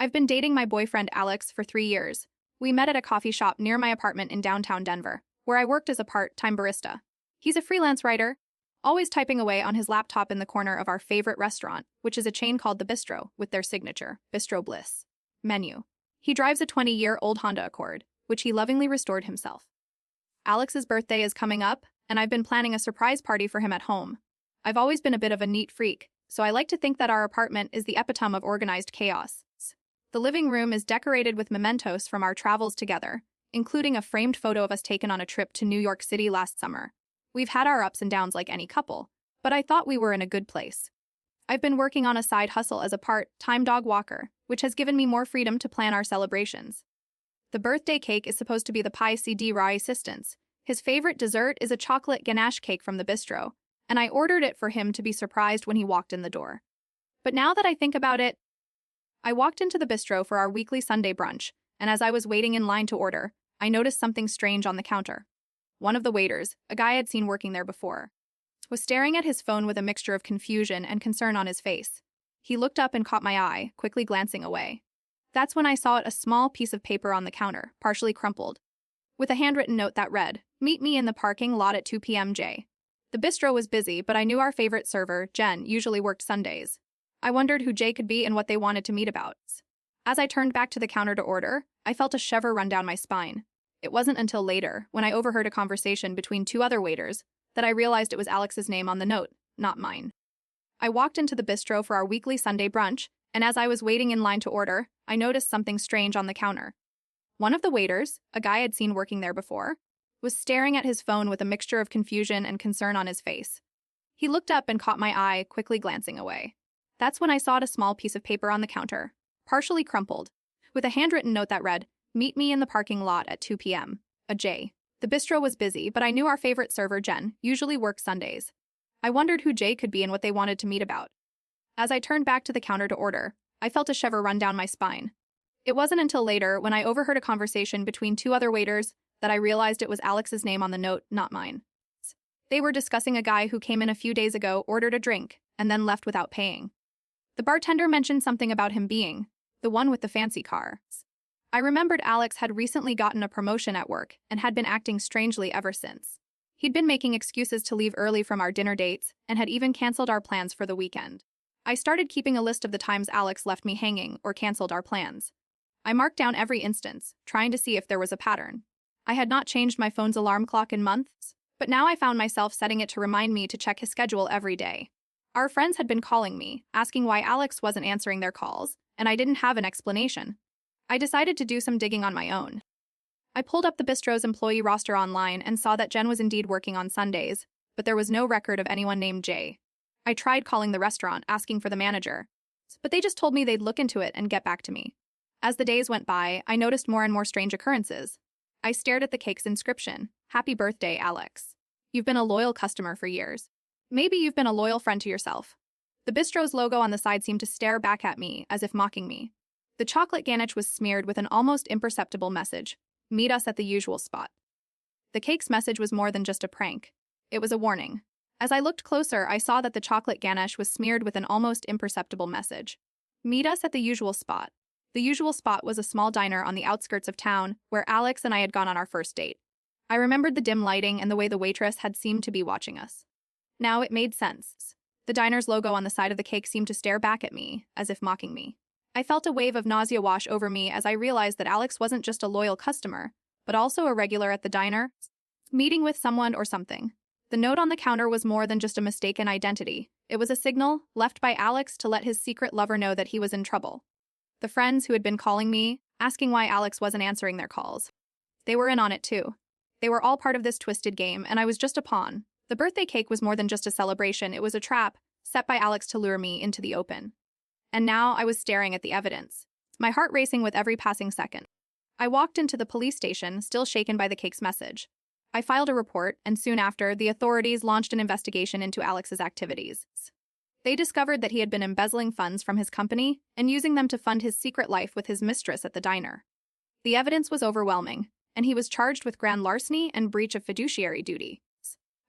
I've been dating my boyfriend Alex for 3 years. We met at a coffee shop near my apartment in downtown Denver, where I worked as a part-time barista. He's a freelance writer, always typing away on his laptop in the corner of our favorite restaurant, which is a chain called The Bistro, with their signature, Bistro Bliss, menu. He drives a 20-year-old Honda Accord, which he lovingly restored himself. Alex's birthday is coming up, and I've been planning a surprise party for him at home. I've always been a bit of a neat freak, so I like to think that our apartment is the epitome of organized chaos. The living room is decorated with mementos from our travels together, including a framed photo of us taken on a trip to New York City last summer. We've had our ups and downs like any couple, but I thought we were in a good place. I've been working on a side hustle as a part-time dog walker, which has given me more freedom to plan our celebrations. The birthday cake is supposed to be the pie CD Rye assistance. His favorite dessert is a chocolate ganache cake from the bistro, and I ordered it for him to be surprised when he walked in the door. But now that I think about it, I walked into the bistro for our weekly Sunday brunch, and as I was waiting in line to order, I noticed something strange on the counter. One of the waiters, a guy I'd seen working there before, was staring at his phone with a mixture of confusion and concern on his face. He looked up and caught my eye, quickly glancing away. That's when I saw a small piece of paper on the counter, partially crumpled, with a handwritten note that read, "Meet me in the parking lot at 2 p.m. Jay." The bistro was busy, but I knew our favorite server, Jen, usually worked Sundays. I wondered who Jay could be and what they wanted to meet about. As I turned back to the counter to order, I felt a shiver run down my spine. It wasn't until later, when I overheard a conversation between two other waiters, that I realized it was Alex's name on the note, not mine. I walked into the bistro for our weekly Sunday brunch, and as I was waiting in line to order, I noticed something strange on the counter. One of the waiters, a guy I'd seen working there before, was staring at his phone with a mixture of confusion and concern on his face. He looked up and caught my eye, quickly glancing away. That's when I saw a small piece of paper on the counter, partially crumpled, with a handwritten note that read, "Meet me in the parking lot at 2 p.m. A Jay." The bistro was busy, but I knew our favorite server, Jen, usually worked Sundays. I wondered who Jay could be and what they wanted to meet about. As I turned back to the counter to order, I felt a shiver run down my spine. It wasn't until later, when I overheard a conversation between two other waiters, that I realized it was Alex's name on the note, not mine. They were discussing a guy who came in a few days ago, ordered a drink, and then left without paying. The bartender mentioned something about him being the one with the fancy car. I remembered Alex had recently gotten a promotion at work and had been acting strangely ever since. He'd been making excuses to leave early from our dinner dates and had even canceled our plans for the weekend. I started keeping a list of the times Alex left me hanging or canceled our plans. I marked down every instance, trying to see if there was a pattern. I had not changed my phone's alarm clock in months, but now I found myself setting it to remind me to check his schedule every day. Our friends had been calling me, asking why Alex wasn't answering their calls, and I didn't have an explanation. I decided to do some digging on my own. I pulled up the bistro's employee roster online and saw that Jen was indeed working on Sundays, but there was no record of anyone named Jay. I tried calling the restaurant, asking for the manager, but they just told me they'd look into it and get back to me. As the days went by, I noticed more and more strange occurrences. I stared at the cake's inscription, "Happy birthday, Alex. You've been a loyal customer for years. Maybe you've been a loyal friend to yourself." The bistro's logo on the side seemed to stare back at me, as if mocking me. The chocolate ganache was smeared with an almost imperceptible message, "Meet us at the usual spot." The cake's message was more than just a prank. It was a warning. As I looked closer, I saw that the chocolate ganache was smeared with an almost imperceptible message, "Meet us at the usual spot." The usual spot was a small diner on the outskirts of town where Alex and I had gone on our first date. I remembered the dim lighting and the way the waitress had seemed to be watching us. Now it made sense. The diner's logo on the side of the cake seemed to stare back at me, as if mocking me. I felt a wave of nausea wash over me as I realized that Alex wasn't just a loyal customer, but also a regular at the diner, meeting with someone or something. The note on the counter was more than just a mistaken identity. It was a signal left by Alex to let his secret lover know that he was in trouble. The friends who had been calling me, asking why Alex wasn't answering their calls, they were in on it too. They were all part of this twisted game, and I was just a pawn. The birthday cake was more than just a celebration, it was a trap set by Alex to lure me into the open. And now I was staring at the evidence, my heart racing with every passing second. I walked into the police station, still shaken by the cake's message. I filed a report, and soon after, the authorities launched an investigation into Alex's activities. They discovered that he had been embezzling funds from his company and using them to fund his secret life with his mistress at the diner. The evidence was overwhelming, and he was charged with grand larceny and breach of fiduciary duty.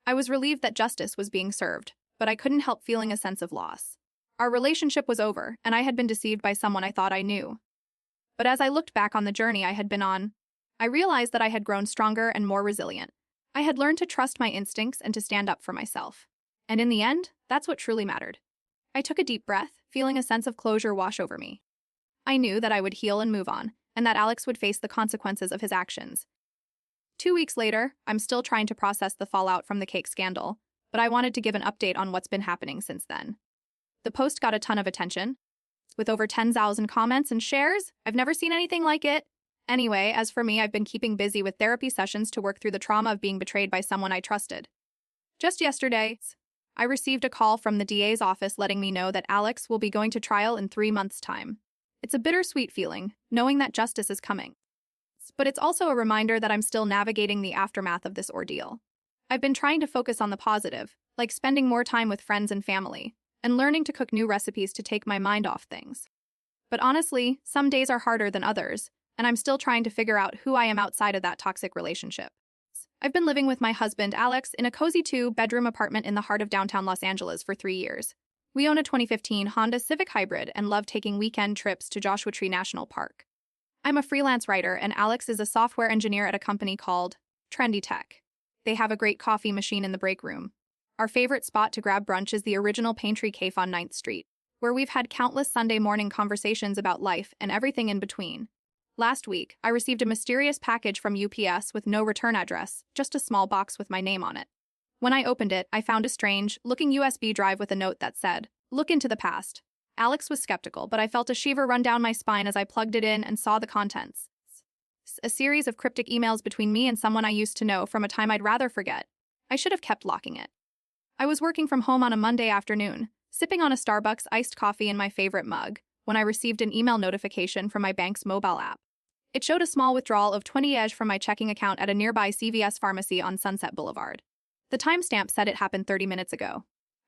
I was relieved that justice was being served, but I couldn't help feeling a sense of loss. Our relationship was over, and I had been deceived by someone I thought I knew. But as I looked back on the journey I had been on, I realized that I had grown stronger and more resilient. I had learned to trust my instincts and to stand up for myself. And in the end, that's what truly mattered. I took a deep breath, feeling a sense of closure wash over me. I knew that I would heal and move on, and that Alex would face the consequences of his actions. 2 weeks later, I'm still trying to process the fallout from the cake scandal, but I wanted to give an update on what's been happening since then. The post got a ton of attention. With over 10,000 comments and shares, I've never seen anything like it. Anyway, as for me, I've been keeping busy with therapy sessions to work through the trauma of being betrayed by someone I trusted. Just yesterday, I received a call from the DA's office letting me know that Alex will be going to trial in 3 months' time. It's a bittersweet feeling, knowing that justice is coming. But it's also a reminder that I'm still navigating the aftermath of this ordeal. I've been trying to focus on the positive, like spending more time with friends and family, and learning to cook new recipes to take my mind off things. But honestly, some days are harder than others, and I'm still trying to figure out who I am outside of that toxic relationship. I've been living with my husband, Alex, in a cozy 2-bedroom apartment in the heart of downtown Los Angeles for 3 years. We own a 2015 Honda Civic Hybrid and love taking weekend trips to Joshua Tree National Park. I'm a freelance writer, and Alex is a software engineer at a company called NovaTech. They have a great coffee machine in the break room. Our favorite spot to grab brunch is the original Paintree Cafe on 9th Street, where we've had countless Sunday morning conversations about life and everything in between. Last week, I received a mysterious package from UPS with no return address, just a small box with my name on it. When I opened it, I found a strange-looking USB drive with a note that said, "Look into the past." Alex was skeptical, but I felt a shiver run down my spine as I plugged it in and saw the contents. A series of cryptic emails between me and someone I used to know from a time I'd rather forget. I should have kept locking it. I was working from home on a Monday afternoon, sipping on a Starbucks iced coffee in my favorite mug, when I received an email notification from my bank's mobile app. It showed a small withdrawal of $20 from my checking account at a nearby CVS pharmacy on Sunset Boulevard. The timestamp said it happened 30 minutes ago.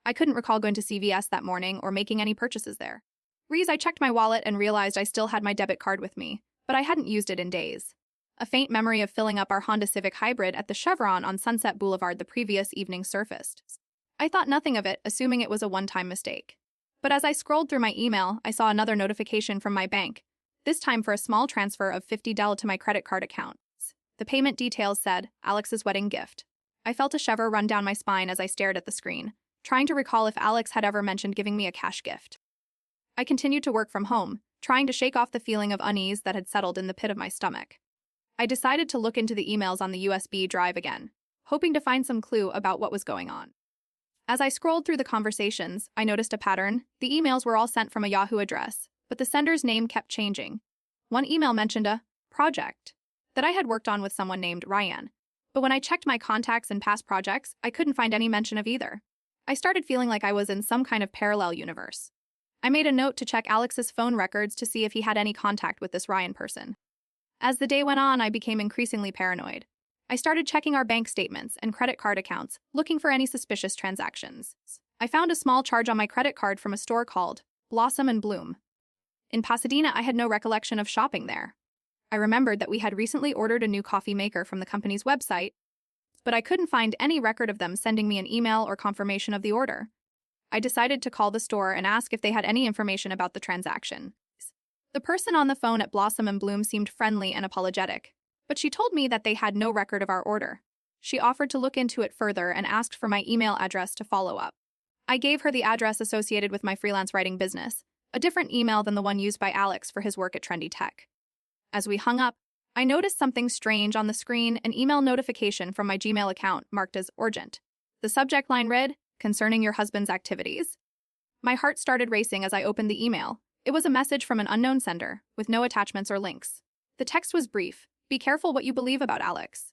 I couldn't recall going to CVS that morning or making any purchases there. I checked my wallet and realized I still had my debit card with me, but I hadn't used it in days. A faint memory of filling up our Honda Civic Hybrid at the Chevron on Sunset Boulevard the previous evening surfaced. I thought nothing of it, assuming it was a one-time mistake. But as I scrolled through my email, I saw another notification from my bank, this time for a small transfer of $50 to my credit card account. The payment details said, Alex's wedding gift. I felt a shiver run down my spine as I stared at the screen, trying to recall if Alex had ever mentioned giving me a cash gift. I continued to work from home, trying to shake off the feeling of unease that had settled in the pit of my stomach. I decided to look into the emails on the USB drive again, hoping to find some clue about what was going on. As I scrolled through the conversations, I noticed a pattern. The emails were all sent from a Yahoo address, but the sender's name kept changing. One email mentioned a project that I had worked on with someone named Ryan, but when I checked my contacts and past projects, I couldn't find any mention of either. I started feeling like I was in some kind of parallel universe. I made a note to check Alex's phone records to see if he had any contact with this Ryan person. As the day went on, I became increasingly paranoid. I started checking our bank statements and credit card accounts, looking for any suspicious transactions. I found a small charge on my credit card from a store called Blossom and Bloom. In Pasadena, I had no recollection of shopping there. I remembered that we had recently ordered a new coffee maker from the company's website, but I couldn't find any record of them sending me an email or confirmation of the order. I decided to call the store and ask if they had any information about the transaction. The person on the phone at Blossom and Bloom seemed friendly and apologetic, but she told me that they had no record of our order. She offered to look into it further and asked for my email address to follow up. I gave her the address associated with my freelance writing business, a different email than the one used by Alex for his work at NovaTech. As we hung up, I noticed something strange on the screen, an email notification from my Gmail account marked as urgent. The subject line read, "Concerning your husband's activities." My heart started racing as I opened the email. It was a message from an unknown sender, with no attachments or links. The text was brief. Be careful what you believe about Alex.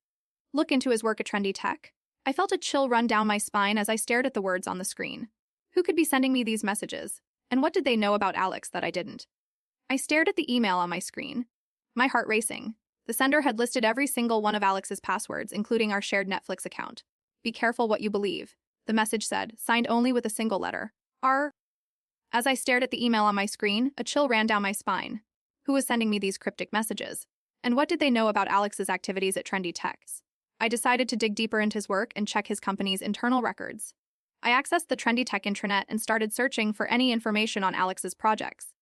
Look into his work at NovaTech. I felt a chill run down my spine as I stared at the words on the screen. Who could be sending me these messages? And what did they know about Alex that I didn't? I stared at the email on my screen, my heart racing. The sender had listed every single one of Alex's passwords, including our shared Netflix account. Be careful what you believe, the message said, signed only with a single letter, R. As I stared at the email on my screen, a chill ran down my spine. Who was sending me these cryptic messages? And what did they know about Alex's activities at NovaTech? I decided to dig deeper into his work and check his company's internal records. I accessed the NovaTech intranet and started searching for any information on Alex's projects.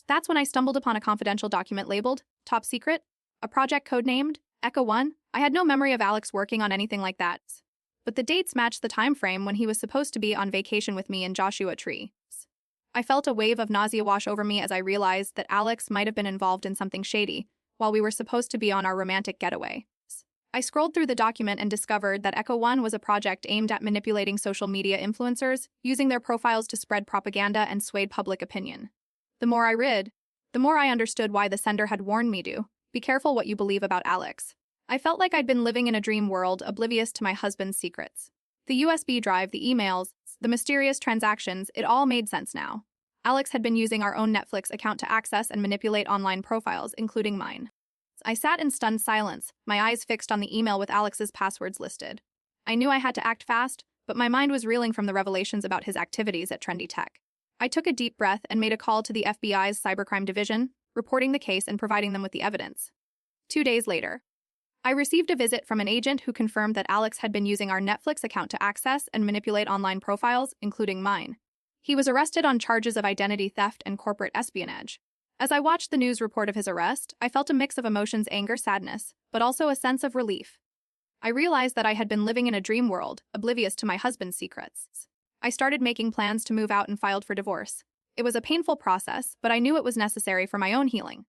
That's when I stumbled upon a confidential document labeled Top Secret, a project codenamed Echo 1. I had no memory of Alex working on anything like that, but the dates matched the time frame when he was supposed to be on vacation with me in Joshua Tree. I felt a wave of nausea wash over me as I realized that Alex might have been involved in something shady while we were supposed to be on our romantic getaway. I scrolled through the document and discovered that Echo 1 was a project aimed at manipulating social media influencers, using their profiles to spread propaganda and sway public opinion. The more I read, the more I understood why the sender had warned me to be careful what you believe about Alex. I felt like I'd been living in a dream world, oblivious to my husband's secrets. The USB drive, the emails, the mysterious transactions, it all made sense now. Alex had been using our own Netflix account to access and manipulate online profiles, including mine. I sat in stunned silence, my eyes fixed on the email with Alex's passwords listed. I knew I had to act fast, but my mind was reeling from the revelations about his activities at Trendy Tech. I took a deep breath and made a call to the FBI's cybercrime division, reporting the case and providing them with the evidence. 2 days later, I received a visit from an agent who confirmed that Alex had been using our Netflix account to access and manipulate online profiles, including mine. He was arrested on charges of identity theft and corporate espionage. As I watched the news report of his arrest, I felt a mix of emotions, anger, sadness, but also a sense of relief. I realized that I had been living in a dream world, oblivious to my husband's secrets. I started making plans to move out and filed for divorce. It was a painful process, but I knew it was necessary for my own healing.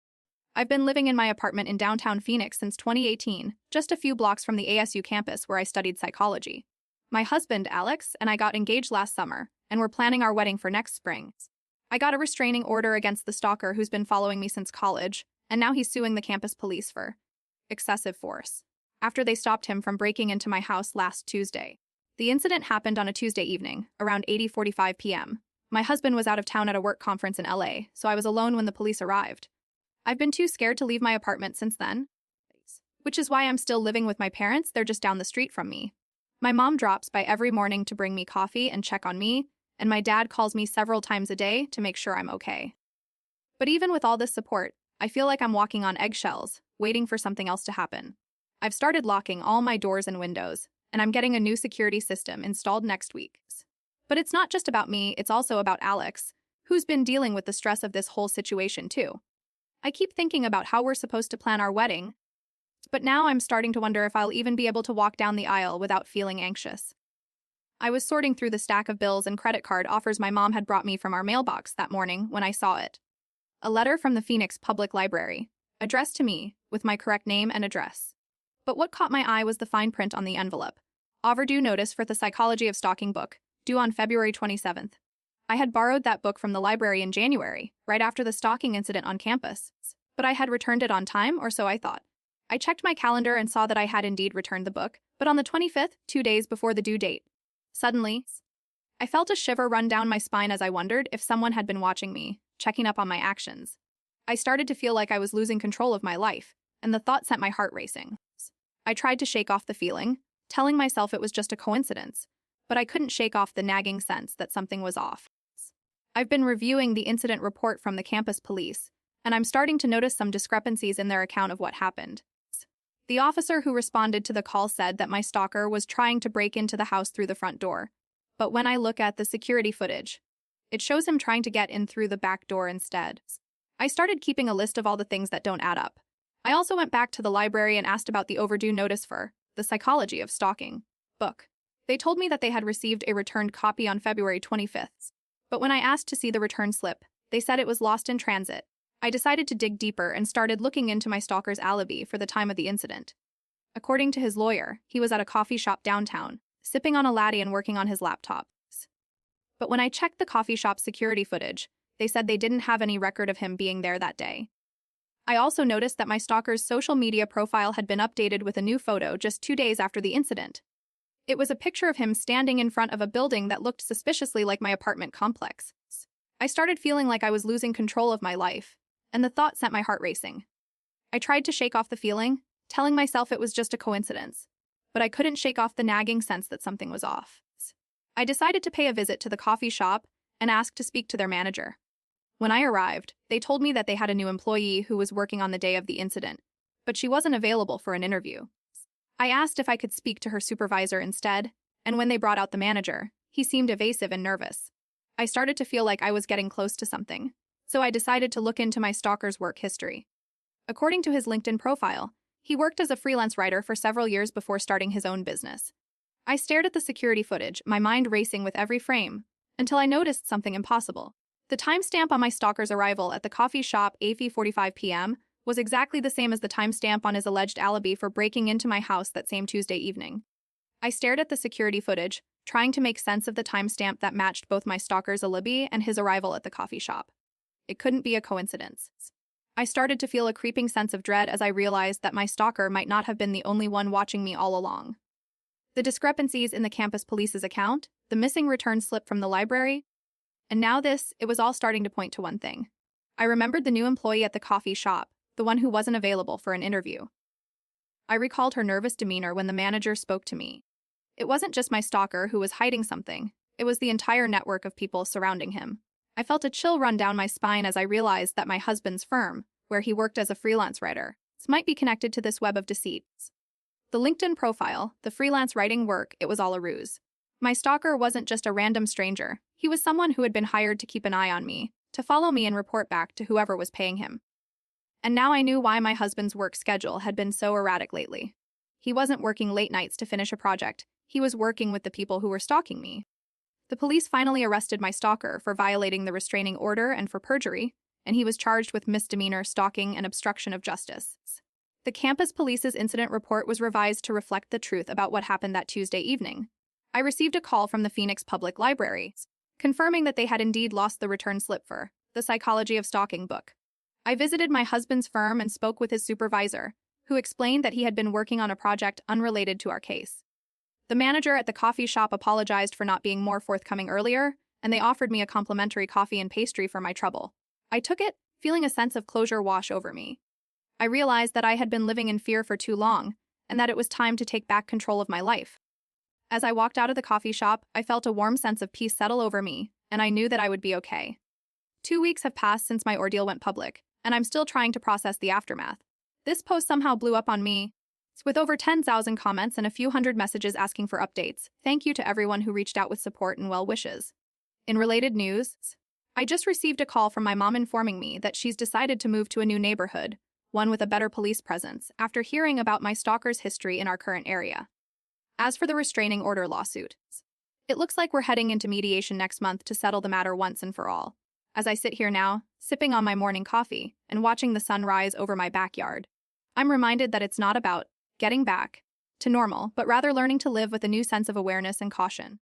I've been living in my apartment in downtown Phoenix since 2018, just a few blocks from the ASU campus where I studied psychology. My husband, Alex, and I got engaged last summer, and we're planning our wedding for next spring. I got a restraining order against the stalker who's been following me since college, and now he's suing the campus police for excessive force after they stopped him from breaking into my house last Tuesday. The incident happened on a Tuesday evening, around 8:45 p.m. My husband was out of town at a work conference in LA, so I was alone when the police arrived. I've been too scared to leave my apartment since then, which is why I'm still living with my parents. They're just down the street from me. My mom drops by every morning to bring me coffee and check on me, and my dad calls me several times a day to make sure I'm okay. But even with all this support, I feel like I'm walking on eggshells, waiting for something else to happen. I've started locking all my doors and windows, and I'm getting a new security system installed next week. But it's not just about me, it's also about Alex, who's been dealing with the stress of this whole situation too. I keep thinking about how we're supposed to plan our wedding, but now I'm starting to wonder if I'll even be able to walk down the aisle without feeling anxious. I was sorting through the stack of bills and credit card offers my mom had brought me from our mailbox that morning when I saw it. A letter from the Phoenix Public Library, addressed to me, with my correct name and address. But what caught my eye was the fine print on the envelope. Overdue notice for the Psychology of Stalking book, due on February 27th. I had borrowed that book from the library in January, right after the stalking incident on campus, but I had returned it on time, or so I thought. I checked my calendar and saw that I had indeed returned the book, but on the 25th, 2 days before the due date. Suddenly, I felt a shiver run down my spine as I wondered if someone had been watching me, checking up on my actions. I started to feel like I was losing control of my life, and the thought sent my heart racing. I tried to shake off the feeling, telling myself it was just a coincidence, but I couldn't shake off the nagging sense that something was off. I've been reviewing the incident report from the campus police, and I'm starting to notice some discrepancies in their account of what happened. The officer who responded to the call said that my stalker was trying to break into the house through the front door, but when I look at the security footage, it shows him trying to get in through the back door instead. I started keeping a list of all the things that don't add up. I also went back to the library and asked about the overdue notice for The Psychology of Stalking book. They told me that they had received a returned copy on February 25th. But when I asked to see the return slip, they said it was lost in transit. I decided to dig deeper and started looking into my stalker's alibi for the time of the incident. According to his lawyer, he was at a coffee shop downtown, sipping on a latte and working on his laptop. But when I checked the coffee shop's security footage, they said they didn't have any record of him being there that day. I also noticed that my stalker's social media profile had been updated with a new photo just 2 days after the incident. It was a picture of him standing in front of a building that looked suspiciously like my apartment complex. I started feeling like I was losing control of my life, and the thought sent my heart racing. I tried to shake off the feeling, telling myself it was just a coincidence, but I couldn't shake off the nagging sense that something was off. I decided to pay a visit to the coffee shop and ask to speak to their manager. When I arrived, they told me that they had a new employee who was working on the day of the incident, but she wasn't available for an interview. I asked if I could speak to her supervisor instead, and when they brought out the manager, he seemed evasive and nervous. I started to feel like I was getting close to something so I decided to look into my stalker's work history. According to his LinkedIn profile, he worked as a freelance writer for several years before starting his own business. I stared at the security footage, my mind racing with every frame, until I noticed something impossible. The timestamp on my stalker's arrival at the coffee shop 8:45 p.m. was exactly the same as the timestamp on his alleged alibi for breaking into my house that same Tuesday evening. I stared at the security footage, trying to make sense of the timestamp that matched both my stalker's alibi and his arrival at the coffee shop. It couldn't be a coincidence. I started to feel a creeping sense of dread as I realized that my stalker might not have been the only one watching me all along. The discrepancies in the campus police's account, the missing return slip from the library, and now this, it was all starting to point to one thing. I remembered the new employee at the coffee shop, the one who wasn't available for an interview. I recalled her nervous demeanor when the manager spoke to me. It wasn't just my stalker who was hiding something, it was the entire network of people surrounding him. I felt a chill run down my spine as I realized that my husband's firm, where he worked as a freelance writer, might be connected to this web of deceit. The LinkedIn profile, the freelance writing work, it was all a ruse. My stalker wasn't just a random stranger, he was someone who had been hired to keep an eye on me, to follow me and report back to whoever was paying him. And now I knew why my husband's work schedule had been so erratic lately. He wasn't working late nights to finish a project, he was working with the people who were stalking me. The police finally arrested my stalker for violating the restraining order and for perjury, and he was charged with misdemeanor stalking and obstruction of justice. The campus police's incident report was revised to reflect the truth about what happened that Tuesday evening. I received a call from the Phoenix Public Library, confirming that they had indeed lost the return slip for The Psychology of Stalking book. I visited my husband's firm and spoke with his supervisor, who explained that he had been working on a project unrelated to our case. The manager at the coffee shop apologized for not being more forthcoming earlier, and they offered me a complimentary coffee and pastry for my trouble. I took it, feeling a sense of closure wash over me. I realized that I had been living in fear for too long, and that it was time to take back control of my life. As I walked out of the coffee shop, I felt a warm sense of peace settle over me, and I knew that I would be okay. 2 weeks have passed since my ordeal went public, and I'm still trying to process the aftermath. This post somehow blew up on me, with over 10,000 comments and a few hundred messages asking for updates. Thank you to everyone who reached out with support and well wishes. In related news, I just received a call from my mom informing me that she's decided to move to a new neighborhood, one with a better police presence, after hearing about my stalker's history in our current area. As for the restraining order lawsuit, it looks like we're heading into mediation next month to settle the matter once and for all. As I sit here now, sipping on my morning coffee and watching the sun rise over my backyard, I'm reminded that it's not about getting back to normal, but rather learning to live with a new sense of awareness and caution.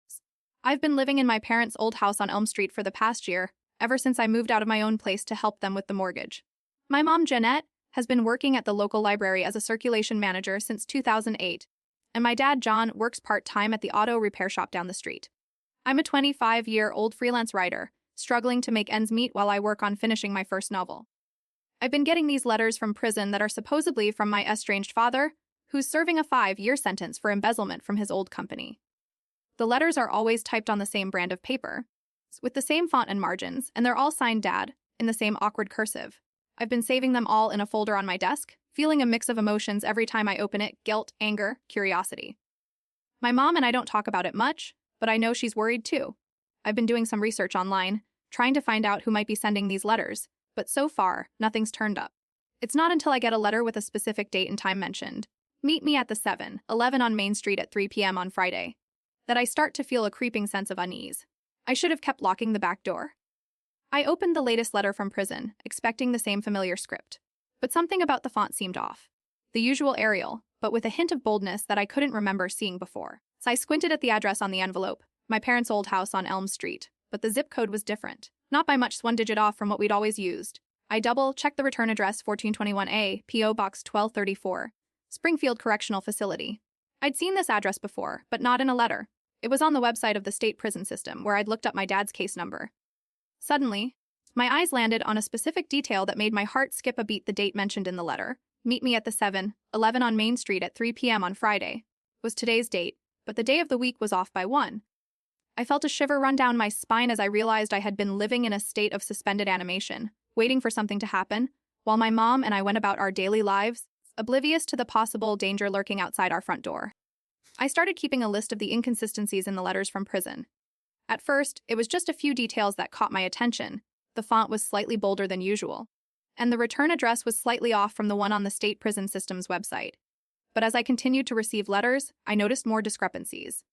I've been living in my parents' old house on Elm Street for the past year, ever since I moved out of my own place to help them with the mortgage. My mom, Jeanette, has been working at the local library as a circulation manager since 2008, and my dad, John, works part-time at the auto repair shop down the street. I'm a 25-year-old freelance writer, struggling to make ends meet while I work on finishing my first novel. I've been getting these letters from prison that are supposedly from my estranged father, who's serving a 5-year sentence for embezzlement from his old company. The letters are always typed on the same brand of paper, with the same font and margins, and they're all signed Dad, in the same awkward cursive. I've been saving them all in a folder on my desk, feeling a mix of emotions every time I open it: guilt, anger, curiosity. My mom and I don't talk about it much, but I know she's worried too. I've been doing some research online, trying to find out who might be sending these letters, but so far, nothing's turned up. It's not until I get a letter with a specific date and time mentioned, meet me at the 7-11 on Main Street at 3 p.m. on Friday, that I start to feel a creeping sense of unease. I should have kept locking the back door. I opened the latest letter from prison, expecting the same familiar script. But something about the font seemed off. The usual Arial, but with a hint of boldness that I couldn't remember seeing before. So I squinted at the address on the envelope, my parents' old house on Elm Street, but the zip code was different. Not by much, one digit off from what we'd always used. I double-checked the return address: 1421A, P.O. Box 1234, Springfield Correctional Facility. I'd seen this address before, but not in a letter. It was on the website of the state prison system, where I'd looked up my dad's case number. Suddenly, my eyes landed on a specific detail that made my heart skip a beat. The date mentioned in the letter, meet me at the 7-11 on Main Street at 3 p.m. on Friday, was today's date, but the day of the week was off by 1. I felt a shiver run down my spine as I realized I had been living in a state of suspended animation, waiting for something to happen, while my mom and I went about our daily lives, oblivious to the possible danger lurking outside our front door. I started keeping a list of the inconsistencies in the letters from prison. At first, it was just a few details that caught my attention, The font was slightly bolder than usual, and the return address was slightly off from the one on the state prison system's website. But as I continued to receive letters, I noticed more discrepancies.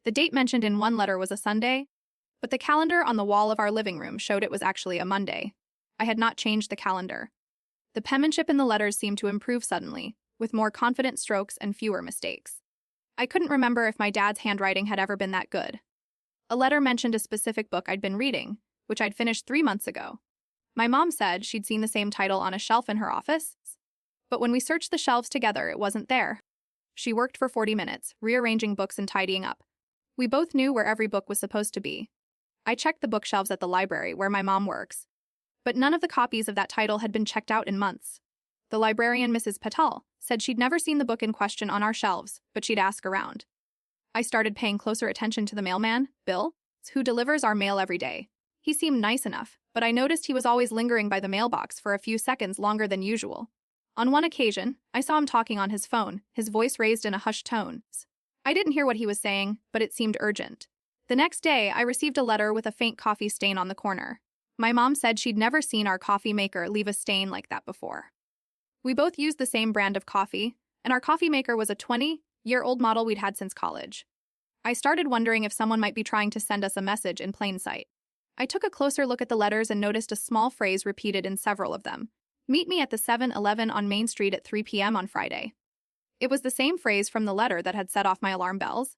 The date mentioned in one letter was a Sunday, but the calendar on the wall of our living room showed it was actually a Monday. I had not changed the calendar. The penmanship in the letters seemed to improve suddenly, with more confident strokes and fewer mistakes. I couldn't remember if my dad's handwriting had ever been that good. A letter mentioned a specific book I'd been reading, which I'd finished 3 months ago. My mom said she'd seen the same title on a shelf in her office, but when we searched the shelves together, it wasn't there. She worked for 40 minutes, rearranging books and tidying up. We both knew where every book was supposed to be. I checked the bookshelves at the library where my mom works, but none of the copies of that title had been checked out in months. The librarian, Mrs. Patel, said she'd never seen the book in question on our shelves, but she'd ask around. I started paying closer attention to the mailman, Bill, who delivers our mail every day. He seemed nice enough, but I noticed he was always lingering by the mailbox for a few seconds longer than usual. On one occasion, I saw him talking on his phone, his voice raised in a hushed tone. I didn't hear what he was saying, but it seemed urgent. The next day, I received a letter with a faint coffee stain on the corner. My mom said she'd never seen our coffee maker leave a stain like that before. We both used the same brand of coffee, and our coffee maker was a 20-year-old model we'd had since college. I started wondering if someone might be trying to send us a message in plain sight. I took a closer look at the letters and noticed a small phrase repeated in several of them. Meet me at the 7-Eleven on Main Street at 3 p.m. on Friday. It was the same phrase from the letter that had set off my alarm bells,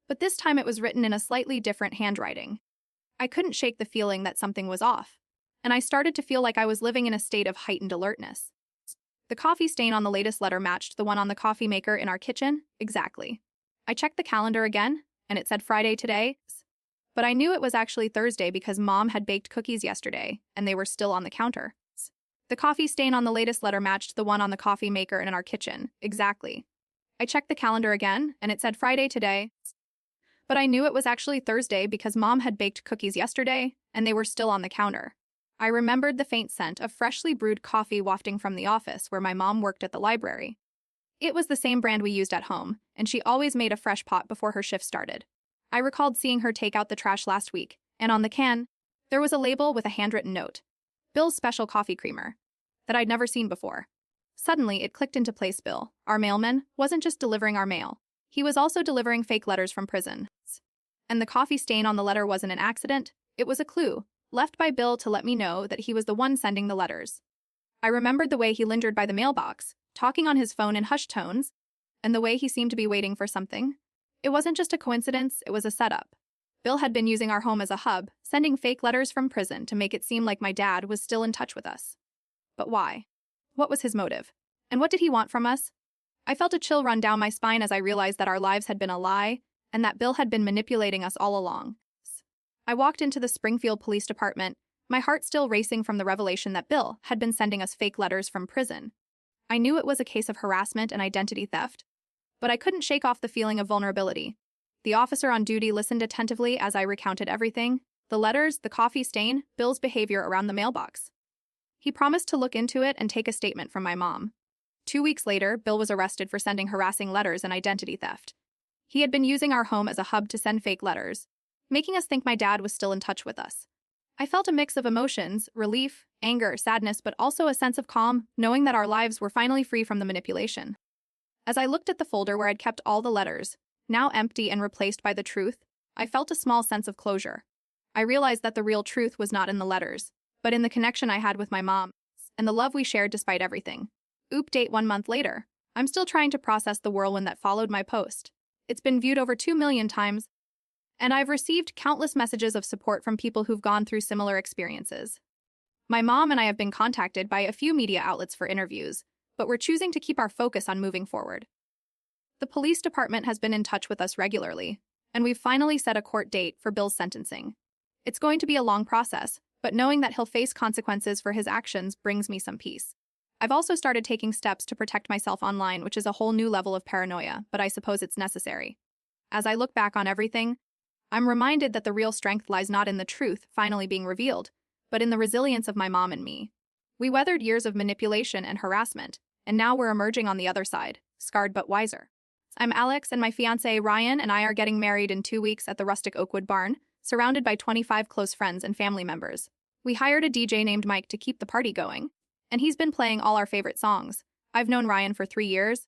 but this time it was written in a slightly different handwriting. I couldn't shake the feeling that something was off, and I started to feel like I was living in a state of heightened alertness. The coffee stain on the latest letter matched the one on the coffee maker in our kitchen exactly. I checked the calendar again, and it said Friday today, but I knew it was actually Thursday because Mom had baked cookies yesterday, and they were still on the counter. The coffee stain on the latest letter matched the one on the coffee maker in our kitchen exactly. I checked the calendar again, and it said Friday today, but I knew it was actually Thursday because Mom had baked cookies yesterday, and they were still on the counter. I remembered the faint scent of freshly brewed coffee wafting from the office where my mom worked at the library. It was the same brand we used at home, and she always made a fresh pot before her shift started. I recalled seeing her take out the trash last week, and on the can, there was a label with a handwritten note, Bill's Special Coffee Creamer, that I'd never seen before. Suddenly, it clicked into place. Bill, our mailman, wasn't just delivering our mail. He was also delivering fake letters from prison. And the coffee stain on the letter wasn't an accident, it was a clue, left by Bill to let me know that he was the one sending the letters. I remembered the way he lingered by the mailbox, talking on his phone in hushed tones, and the way he seemed to be waiting for something. It wasn't just a coincidence, it was a setup. Bill had been using our home as a hub, sending fake letters from prison to make it seem like my dad was still in touch with us. But why? What was his motive? And what did he want from us? I felt a chill run down my spine as I realized that our lives had been a lie, and that Bill had been manipulating us all along. I walked into the Springfield Police Department, my heart still racing from the revelation that Bill had been sending us fake letters from prison. I knew it was a case of harassment and identity theft, but I couldn't shake off the feeling of vulnerability. The officer on duty listened attentively as I recounted everything, the letters, the coffee stain, Bill's behavior around the mailbox. He promised to look into it and take a statement from my mom. 2 weeks later, Bill was arrested for sending harassing letters and identity theft. He had been using our home as a hub to send fake letters, making us think my dad was still in touch with us. I felt a mix of emotions, relief, anger, sadness, but also a sense of calm, knowing that our lives were finally free from the manipulation. As I looked at the folder where I'd kept all the letters, now empty and replaced by the truth, I felt a small sense of closure. I realized that the real truth was not in the letters, but in the connection I had with my mom, and the love we shared despite everything. Date 1 month later. I'm still trying to process the whirlwind that followed my post. It's been viewed over 2 million times, and I've received countless messages of support from people who've gone through similar experiences. My mom and I have been contacted by a few media outlets for interviews, but we're choosing to keep our focus on moving forward. The police department has been in touch with us regularly, and we've finally set a court date for Bill's sentencing. It's going to be a long process, but knowing that he'll face consequences for his actions brings me some peace. I've also started taking steps to protect myself online, which is a whole new level of paranoia, but I suppose it's necessary. As I look back on everything, I'm reminded that the real strength lies not in the truth finally being revealed, but in the resilience of my mom and me. We weathered years of manipulation and harassment, and now we're emerging on the other side, scarred but wiser. I'm Alex, and my fiancé Ryan and I are getting married in 2 weeks at the rustic Oakwood barn, surrounded by 25 close friends and family members. We hired a DJ named Mike to keep the party going, and he's been playing all our favorite songs. I've known Ryan for 3 years,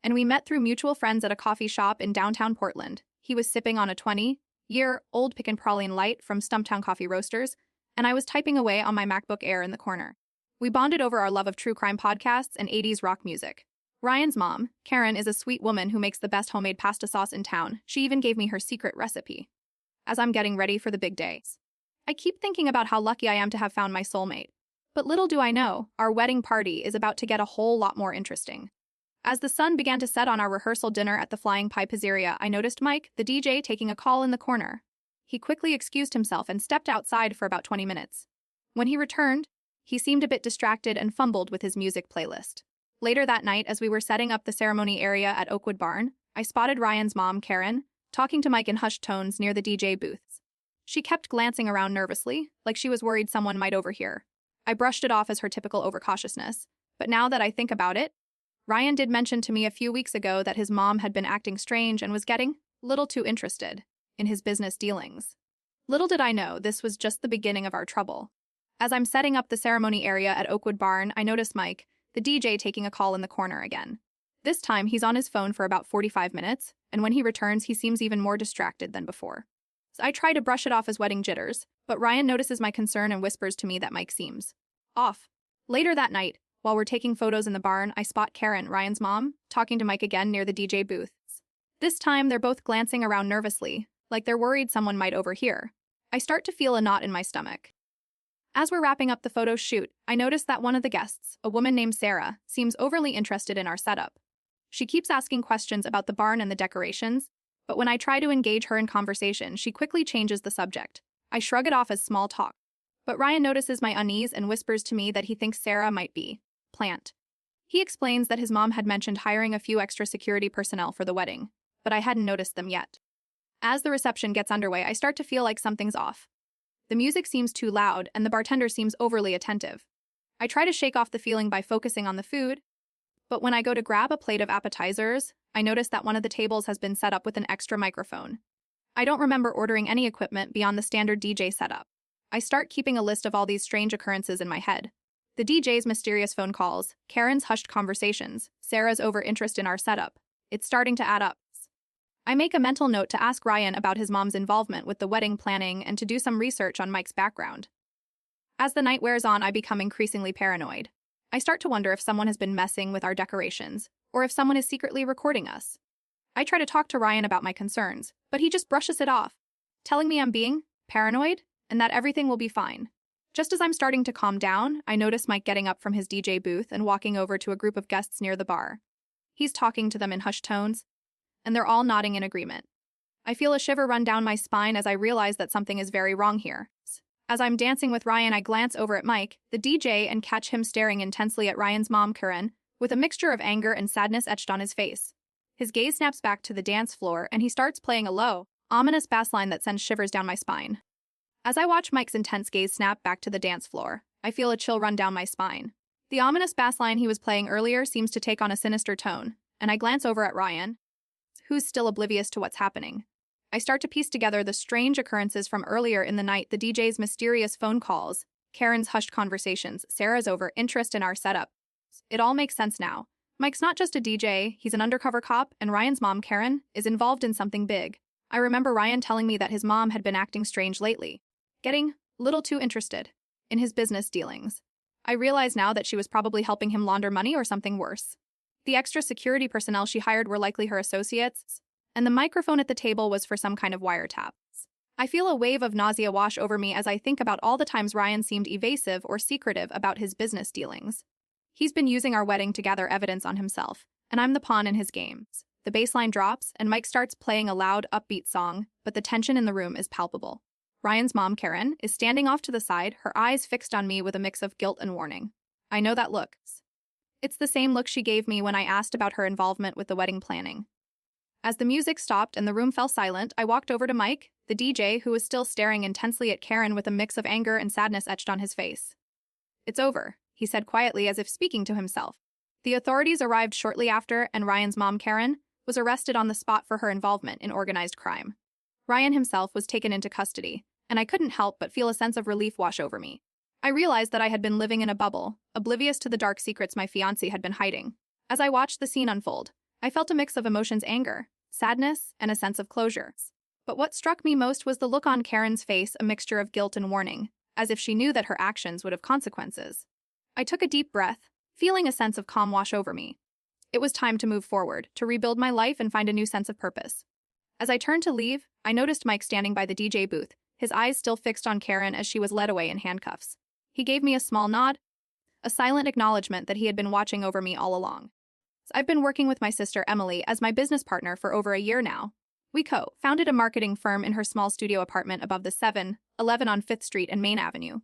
and we met through mutual friends at a coffee shop in downtown Portland. He was sipping on a 20-year-old Pick and Praline Light from Stumptown Coffee Roasters, and I was typing away on my MacBook Air in the corner. We bonded over our love of true crime podcasts and 80s rock music. Ryan's mom, Karen, is a sweet woman who makes the best homemade pasta sauce in town. She even gave me her secret recipe. As I'm getting ready for the big days, I keep thinking about how lucky I am to have found my soulmate. But little do I know, our wedding party is about to get a whole lot more interesting. As the sun began to set on our rehearsal dinner at the Flying Pie Pizzeria, I noticed Mike, the DJ, taking a call in the corner. He quickly excused himself and stepped outside for about 20 minutes. When he returned, he seemed a bit distracted and fumbled with his music playlist. Later that night, as we were setting up the ceremony area at Oakwood Barn, I spotted Ryan's mom, Karen, talking to Mike in hushed tones near the DJ booths. She kept glancing around nervously, like she was worried someone might overhear. I brushed it off as her typical overcautiousness, but now that I think about it, Ryan did mention to me a few weeks ago that his mom had been acting strange and was getting little too interested in his business dealings. Little did I know this was just the beginning of our trouble. As I'm setting up the ceremony area at Oakwood Barn, I notice Mike, the DJ, taking a call in the corner again. This time, he's on his phone for about 45 minutes, and when he returns, he seems even more distracted than before. So I try to brush it off as wedding jitters, but Ryan notices my concern and whispers to me that Mike seems off. Later that night, while we're taking photos in the barn, I spot Karen, Ryan's mom, talking to Mike again near the DJ booths. This time, they're both glancing around nervously, like they're worried someone might overhear. I start to feel a knot in my stomach. As we're wrapping up the photo shoot, I notice that one of the guests, a woman named Sarah, seems overly interested in our setup. She keeps asking questions about the barn and the decorations, but when I try to engage her in conversation, she quickly changes the subject. I shrug it off as small talk, but Ryan notices my unease and whispers to me that he thinks Sarah might be plant. He explains that his mom had mentioned hiring a few extra security personnel for the wedding, but I hadn't noticed them yet. As the reception gets underway, I start to feel like something's off. The music seems too loud, and the bartender seems overly attentive. I try to shake off the feeling by focusing on the food, but when I go to grab a plate of appetizers, I notice that one of the tables has been set up with an extra microphone. I don't remember ordering any equipment beyond the standard DJ setup. I start keeping a list of all these strange occurrences in my head. The DJ's mysterious phone calls, Karen's hushed conversations, Sarah's over-interest in our setup. It's starting to add up. I make a mental note to ask Ryan about his mom's involvement with the wedding planning and to do some research on Mike's background. As the night wears on, I become increasingly paranoid. I start to wonder if someone has been messing with our decorations, or if someone is secretly recording us. I try to talk to Ryan about my concerns, but he just brushes it off, telling me I'm being paranoid and that everything will be fine. Just as I'm starting to calm down, I notice Mike getting up from his DJ booth and walking over to a group of guests near the bar. He's talking to them in hushed tones, and they're all nodding in agreement. I feel a shiver run down my spine as I realize that something is very wrong here. As I'm dancing with Ryan, I glance over at Mike, the DJ, and catch him staring intensely at Ryan's mom, Karen, with a mixture of anger and sadness etched on his face. His gaze snaps back to the dance floor, and he starts playing a low, ominous bass line that sends shivers down my spine. As I watch Mike's intense gaze snap back to the dance floor, I feel a chill run down my spine. The ominous bass line he was playing earlier seems to take on a sinister tone, and I glance over at Ryan, who's still oblivious to what's happening. I start to piece together the strange occurrences from earlier in the night, the DJ's mysterious phone calls, Karen's hushed conversations, Sarah's over-interest in our setup. It all makes sense now. Mike's not just a DJ, he's an undercover cop, and Ryan's mom, Karen, is involved in something big. I remember Ryan telling me that his mom had been acting strange lately, getting a little too interested in his business dealings. I realize now that she was probably helping him launder money or something worse. The extra security personnel she hired were likely her associates, and the microphone at the table was for some kind of wiretap. I feel a wave of nausea wash over me as I think about all the times Ryan seemed evasive or secretive about his business dealings. He's been using our wedding to gather evidence on himself, and I'm the pawn in his games. The bass line drops, and Mike starts playing a loud, upbeat song, but the tension in the room is palpable. Ryan's mom, Karen, is standing off to the side, her eyes fixed on me with a mix of guilt and warning. I know that look. It's the same look she gave me when I asked about her involvement with the wedding planning. As the music stopped and the room fell silent, I walked over to Mike, the DJ, who was still staring intensely at Karen with a mix of anger and sadness etched on his face. "It's over," he said quietly as if speaking to himself. The authorities arrived shortly after, and Ryan's mom, Karen, was arrested on the spot for her involvement in organized crime. Ryan himself was taken into custody, and I couldn't help but feel a sense of relief wash over me. I realized that I had been living in a bubble, oblivious to the dark secrets my fiancé had been hiding. As I watched the scene unfold, I felt a mix of emotions: anger, sadness, and a sense of closure. But what struck me most was the look on Karen's face, a mixture of guilt and warning, as if she knew that her actions would have consequences. I took a deep breath, feeling a sense of calm wash over me. It was time to move forward, to rebuild my life and find a new sense of purpose. As I turned to leave, I noticed Mike standing by the DJ booth, his eyes still fixed on Karen as she was led away in handcuffs. He gave me a small nod, a silent acknowledgement that he had been watching over me all along. I've been working with my sister Emily as my business partner for over a year now. We co-founded a marketing firm in her small studio apartment above the 7-Eleven on 5th Street and Main Avenue.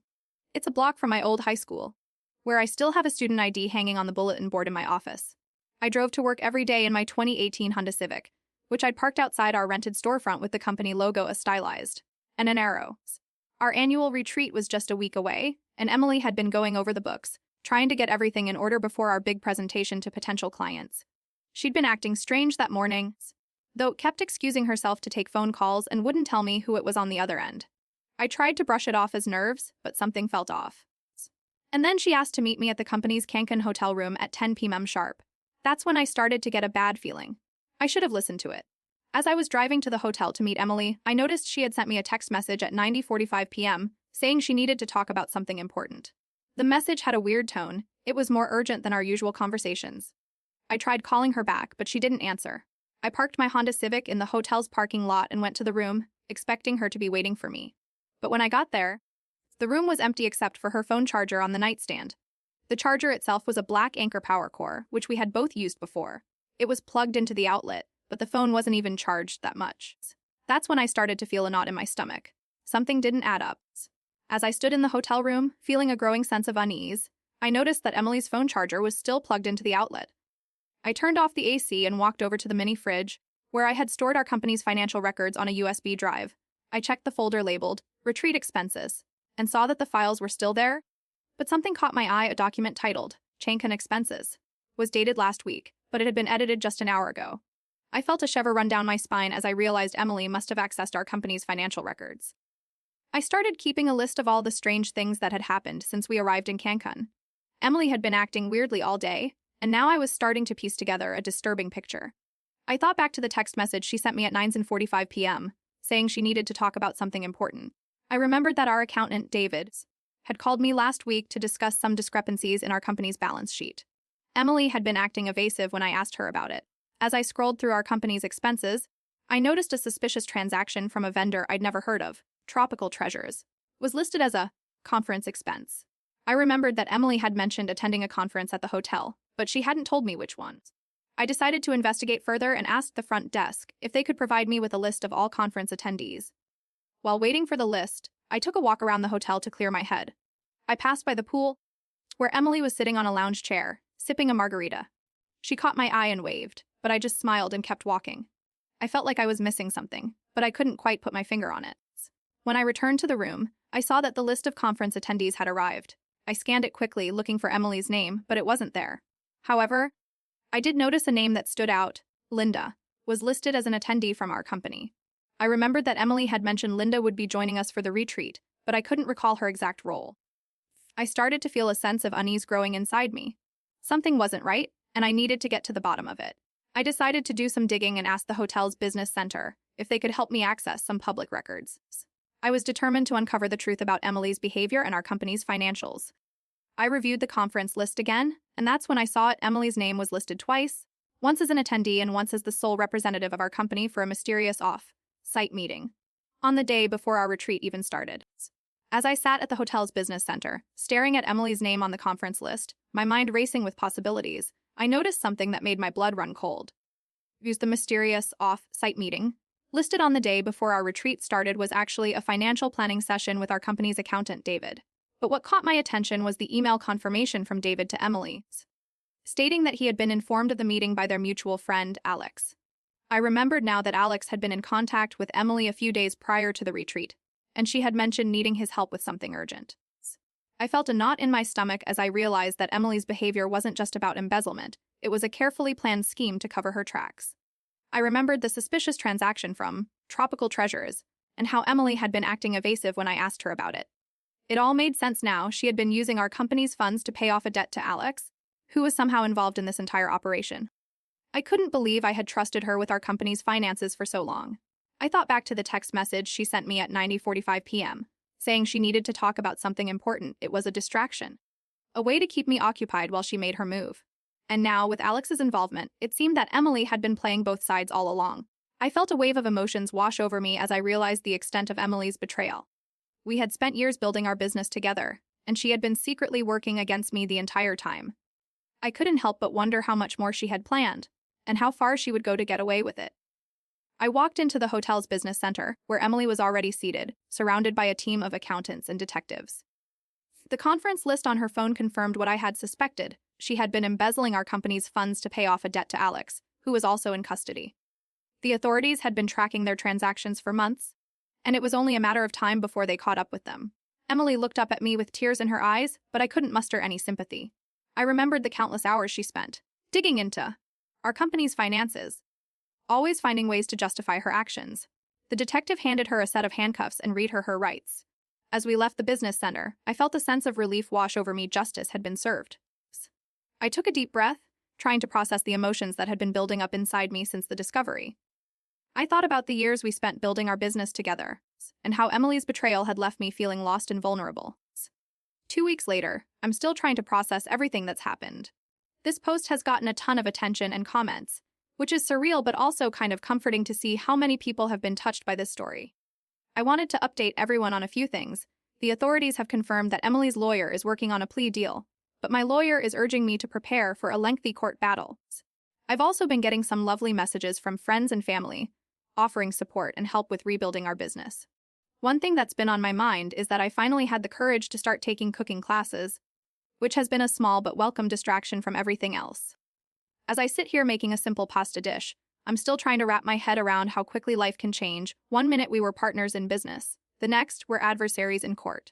It's a block from my old high school, where I still have a student ID hanging on the bulletin board in my office. I drove to work every day in my 2018 Honda Civic, which I'd parked outside our rented storefront with the company logo stylized, and an arrow. Our annual retreat was just a week away, and Emily had been going over the books, trying to get everything in order before our big presentation to potential clients. She'd been acting strange that morning, though kept excusing herself to take phone calls and wouldn't tell me who it was on the other end. I tried to brush it off as nerves, but something felt off. And then she asked to meet me at the company's Cancun hotel room at 10 p.m. sharp. That's when I started to get a bad feeling. I should have listened to it. As I was driving to the hotel to meet Emily, I noticed she had sent me a text message at 9:45 p.m., saying she needed to talk about something important. The message had a weird tone. It was more urgent than our usual conversations. I tried calling her back, but she didn't answer. I parked my Honda Civic in the hotel's parking lot and went to the room, expecting her to be waiting for me. But when I got there, the room was empty except for her phone charger on the nightstand. The charger itself was a black Anchor power core, which we had both used before. It was plugged into the outlet, but the phone wasn't even charged that much. That's when I started to feel a knot in my stomach. Something didn't add up. As I stood in the hotel room, feeling a growing sense of unease, I noticed that Emily's phone charger was still plugged into the outlet. I turned off the AC and walked over to the mini fridge, where I had stored our company's financial records on a USB drive. I checked the folder labeled Retreat Expenses and saw that the files were still there, but something caught my eye. A document titled Cancun Expenses was dated last week, but it had been edited just an hour ago. I felt a shiver run down my spine as I realized Emily must have accessed our company's financial records. I started keeping a list of all the strange things that had happened since we arrived in Cancun. Emily had been acting weirdly all day, and now I was starting to piece together a disturbing picture. I thought back to the text message she sent me at 9:45 p.m., saying she needed to talk about something important. I remembered that our accountant, David, had called me last week to discuss some discrepancies in our company's balance sheet. Emily had been acting evasive when I asked her about it. As I scrolled through our company's expenses, I noticed a suspicious transaction from a vendor I'd never heard of, Tropical Treasures, was listed as a conference expense. I remembered that Emily had mentioned attending a conference at the hotel, but she hadn't told me which one. I decided to investigate further and asked the front desk if they could provide me with a list of all conference attendees. While waiting for the list, I took a walk around the hotel to clear my head. I passed by the pool, where Emily was sitting on a lounge chair, sipping a margarita. She caught my eye and waved, but I just smiled and kept walking. I felt like I was missing something, but I couldn't quite put my finger on it. When I returned to the room, I saw that the list of conference attendees had arrived. I scanned it quickly, looking for Emily's name, but it wasn't there. However, I did notice a name that stood out. Linda was listed as an attendee from our company. I remembered that Emily had mentioned Linda would be joining us for the retreat, but I couldn't recall her exact role. I started to feel a sense of unease growing inside me. Something wasn't right, and I needed to get to the bottom of it. I decided to do some digging and ask the hotel's business center if they could help me access some public records. I was determined to uncover the truth about Emily's behavior and our company's financials. I reviewed the conference list again, and that's when I saw it. Emily's name was listed twice, once as an attendee and once as the sole representative of our company for a mysterious off-site meeting, on the day before our retreat even started. As I sat at the hotel's business center, staring at Emily's name on the conference list, my mind racing with possibilities, I noticed something that made my blood run cold. The mysterious off-site meeting listed on the day before our retreat started was actually a financial planning session with our company's accountant, David. But what caught my attention was the email confirmation from David to Emily, stating that he had been informed of the meeting by their mutual friend, Alex. I remembered now that Alex had been in contact with Emily a few days prior to the retreat, and she had mentioned needing his help with something urgent. I felt a knot in my stomach as I realized that Emily's behavior wasn't just about embezzlement, it was a carefully planned scheme to cover her tracks. I remembered the suspicious transaction from Tropical Treasures and how Emily had been acting evasive when I asked her about it. It all made sense now. She had been using our company's funds to pay off a debt to Alex, who was somehow involved in this entire operation. I couldn't believe I had trusted her with our company's finances for so long. I thought back to the text message she sent me at 9:45 p.m., saying she needed to talk about something important. It was a distraction, a way to keep me occupied while she made her move. And now, with Alex's involvement, it seemed that Emily had been playing both sides all along. I felt a wave of emotions wash over me as I realized the extent of Emily's betrayal. We had spent years building our business together, and she had been secretly working against me the entire time. I couldn't help but wonder how much more she had planned, and how far she would go to get away with it. I walked into the hotel's business center, where Emily was already seated, surrounded by a team of accountants and detectives. The conference list on her phone confirmed what I had suspected. She had been embezzling our company's funds to pay off a debt to Alex, who was also in custody. The authorities had been tracking their transactions for months, and it was only a matter of time before they caught up with them. Emily looked up at me with tears in her eyes, but I couldn't muster any sympathy. I remembered the countless hours she spent digging into our company's finances, always finding ways to justify her actions. The detective handed her a set of handcuffs and read her rights. As we left the business center, I felt a sense of relief wash over me. Justice had been served. I took a deep breath, trying to process the emotions that had been building up inside me since the discovery. I thought about the years we spent building our business together, and how Emily's betrayal had left me feeling lost and vulnerable. 2 weeks later, I'm still trying to process everything that's happened. This post has gotten a ton of attention and comments, which is surreal but also kind of comforting to see how many people have been touched by this story. I wanted to update everyone on a few things. The authorities have confirmed that Emily's lawyer is working on a plea deal, but my lawyer is urging me to prepare for a lengthy court battle. I've also been getting some lovely messages from friends and family, offering support and help with rebuilding our business. One thing that's been on my mind is that I finally had the courage to start taking cooking classes, which has been a small but welcome distraction from everything else. As I sit here making a simple pasta dish, I'm still trying to wrap my head around how quickly life can change. 1 minute we were partners in business, the next we're adversaries in court.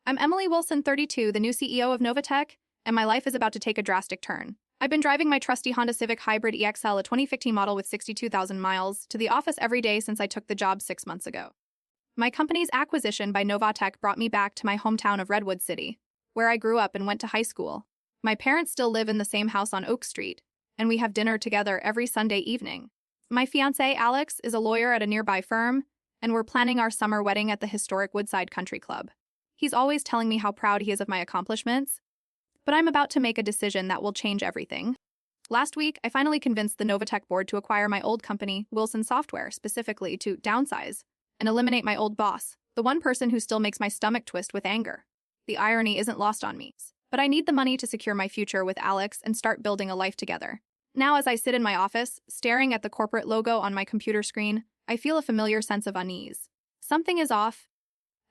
I'm Emily Wilson, 32, the new CEO of NovaTech, and my life is about to take a drastic turn. I've been driving my trusty Honda Civic Hybrid EXL, a 2015 model with 62,000 miles, to the office every day since I took the job 6 months ago. My company's acquisition by NovaTech brought me back to my hometown of Redwood City, where I grew up and went to high school. My parents still live in the same house on Oak Street, and we have dinner together every Sunday evening. My fiancé, Alex, is a lawyer at a nearby firm, and we're planning our summer wedding at the historic Woodside Country Club. He's always telling me how proud he is of my accomplishments, but I'm about to make a decision that will change everything. Last week, I finally convinced the NovaTech board to acquire my old company, Wilson Software, specifically to downsize and eliminate my old boss, the one person who still makes my stomach twist with anger. The irony isn't lost on me, but I need the money to secure my future with Alex and start building a life together. Now, as I sit in my office, staring at the corporate logo on my computer screen, I feel a familiar sense of unease. Something is off.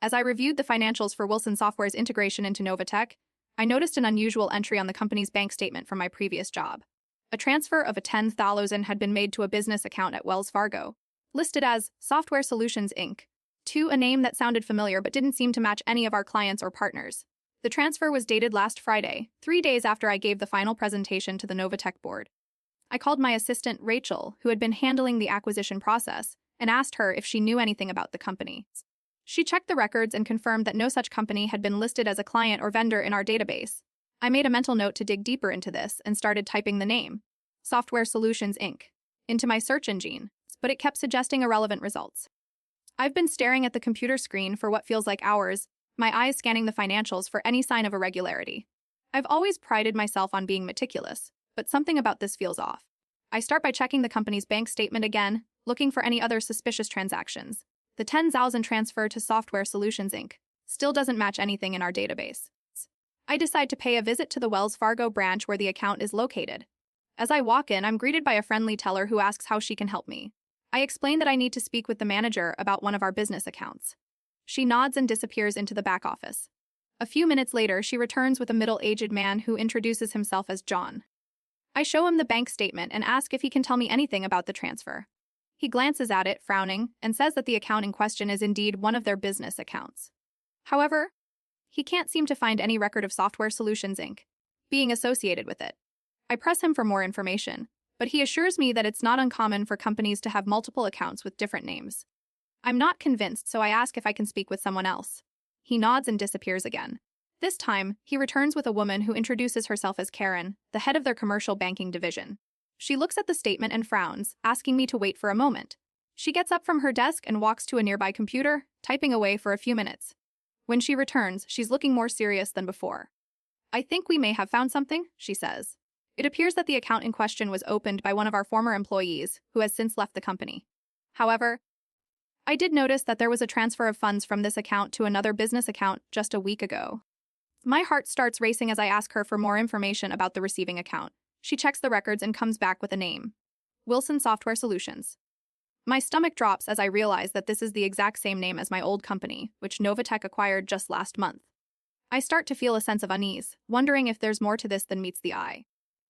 As I reviewed the financials for Wilson Software's integration into NovaTech, I noticed an unusual entry on the company's bank statement from my previous job. A transfer of $10,000 had been made to a business account at Wells Fargo, listed as Software Solutions, Inc., to a name that sounded familiar but didn't seem to match any of our clients or partners. The transfer was dated last Friday, 3 days after I gave the final presentation to the NovaTech board. I called my assistant, Rachel, who had been handling the acquisition process, and asked her if she knew anything about the company. She checked the records and confirmed that no such company had been listed as a client or vendor in our database. I made a mental note to dig deeper into this and started typing the name, Software Solutions, Inc., into my search engine, but it kept suggesting irrelevant results. I've been staring at the computer screen for what feels like hours, my eyes scanning the financials for any sign of irregularity. I've always prided myself on being meticulous, but something about this feels off. I start by checking the company's bank statement again, looking for any other suspicious transactions. The $10,000 transfer to Software Solutions, Inc. still doesn't match anything in our database. I decide to pay a visit to the Wells Fargo branch where the account is located. As I walk in, I'm greeted by a friendly teller who asks how she can help me. I explain that I need to speak with the manager about one of our business accounts. She nods and disappears into the back office. A few minutes later, she returns with a middle-aged man who introduces himself as John. I show him the bank statement and ask if he can tell me anything about the transfer. He glances at it, frowning, and says that the account in question is indeed one of their business accounts. However, he can't seem to find any record of Software Solutions, Inc. being associated with it. I press him for more information, but he assures me that it's not uncommon for companies to have multiple accounts with different names. I'm not convinced, so I ask if I can speak with someone else. He nods and disappears again. This time, he returns with a woman who introduces herself as Karen, the head of their commercial banking division. She looks at the statement and frowns, asking me to wait for a moment. She gets up from her desk and walks to a nearby computer, typing away for a few minutes. When she returns, she's looking more serious than before. "I think we may have found something," she says. It appears that the account in question was opened by one of our former employees, who has since left the company. However, I did notice that there was a transfer of funds from this account to another business account just a week ago. My heart starts racing as I ask her for more information about the receiving account. She checks the records and comes back with a name: Wilson Software Solutions. My stomach drops as I realize that this is the exact same name as my old company, which NovaTech acquired just last month. I start to feel a sense of unease, wondering if there's more to this than meets the eye.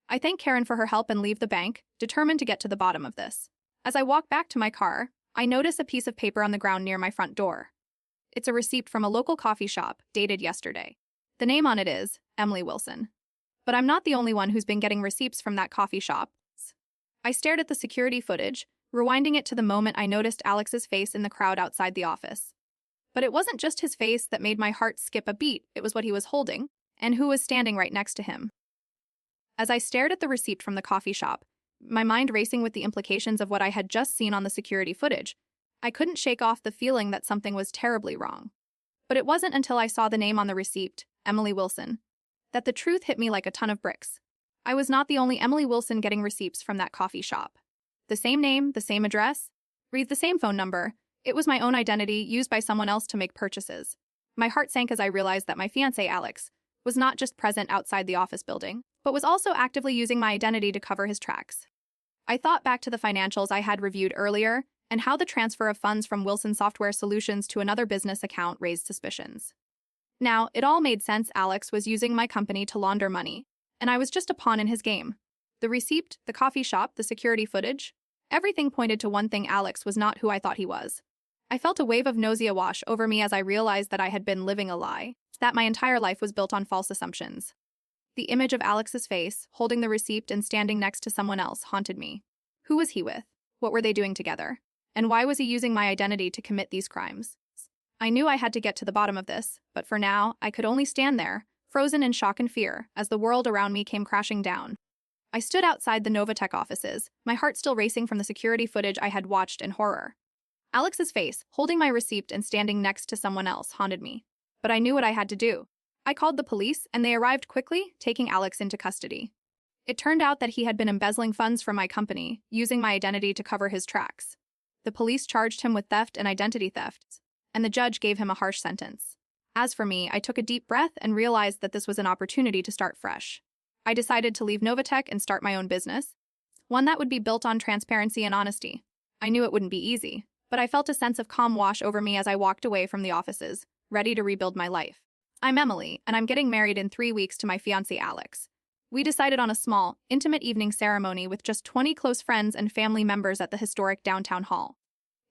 I thank Karen for her help and leave the bank, determined to get to the bottom of this. As I walk back to my car, I notice a piece of paper on the ground near my front door. It's a receipt from a local coffee shop, dated yesterday. The name on it is Emily Wilson. But I'm not the only one who's been getting receipts from that coffee shop. I stared at the security footage, rewinding it to the moment I noticed Alex's face in the crowd outside the office. But it wasn't just his face that made my heart skip a beat, it was what he was holding, and who was standing right next to him. As I stared at the receipt from the coffee shop, my mind racing with the implications of what I had just seen on the security footage, I couldn't shake off the feeling that something was terribly wrong. But it wasn't until I saw the name on the receipt, Emily Wilson, that the truth hit me like a ton of bricks. I was not the only Emily Wilson getting receipts from that coffee shop. The same name, the same address, read the same phone number. It was my own identity used by someone else to make purchases. My heart sank as I realized that my fiancé, Alex, was not just present outside the office building, but was also actively using my identity to cover his tracks. I thought back to the financials I had reviewed earlier and how the transfer of funds from Wilson Software Solutions to another business account raised suspicions. Now, it all made sense. Alex was using my company to launder money, and I was just a pawn in his game. The receipt, the coffee shop, the security footage, everything pointed to one thing: Alex was not who I thought he was. I felt a wave of nausea wash over me as I realized that I had been living a lie, that my entire life was built on false assumptions. The image of Alex's face, holding the receipt and standing next to someone else, haunted me. Who was he with? What were they doing together? And why was he using my identity to commit these crimes? I knew I had to get to the bottom of this, but for now, I could only stand there, frozen in shock and fear, as the world around me came crashing down. I stood outside the NovaTech offices, my heart still racing from the security footage I had watched in horror. Alex's face, holding my receipt and standing next to someone else, haunted me. But I knew what I had to do. I called the police, and they arrived quickly, taking Alex into custody. It turned out that he had been embezzling funds from my company, using my identity to cover his tracks. The police charged him with theft and identity theft, and the judge gave him a harsh sentence. As for me, I took a deep breath and realized that this was an opportunity to start fresh. I decided to leave NovaTech and start my own business, one that would be built on transparency and honesty. I knew it wouldn't be easy, but I felt a sense of calm wash over me as I walked away from the offices, ready to rebuild my life. I'm Emily, and I'm getting married in 3 weeks to my fiancé, Alex. We decided on a small, intimate evening ceremony with just 20 close friends and family members at the historic downtown hall.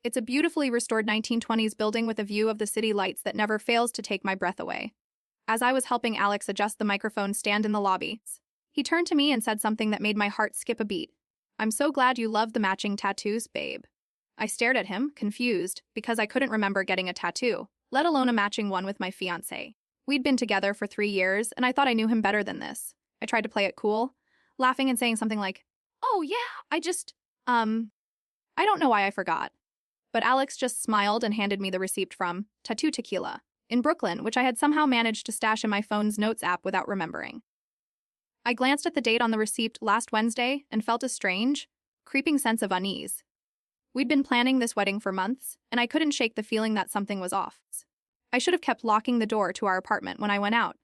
It's a beautifully restored 1920s building with a view of the city lights that never fails to take my breath away. As I was helping Alex adjust the microphone stand in the lobby, he turned to me and said something that made my heart skip a beat. "I'm so glad you love the matching tattoos, babe." I stared at him, confused, because I couldn't remember getting a tattoo, let alone a matching one with my fiancé. We'd been together for 3 years, and I thought I knew him better than this. I tried to play it cool, laughing and saying something like, "Oh yeah, I don't know why I forgot." But Alex just smiled and handed me the receipt from Tattoo Tequila in Brooklyn, which I had somehow managed to stash in my phone's notes app without remembering. I glanced at the date on the receipt, last Wednesday, and felt a strange, creeping sense of unease. We'd been planning this wedding for months, and I couldn't shake the feeling that something was off. I should have kept locking the door to our apartment when I went out.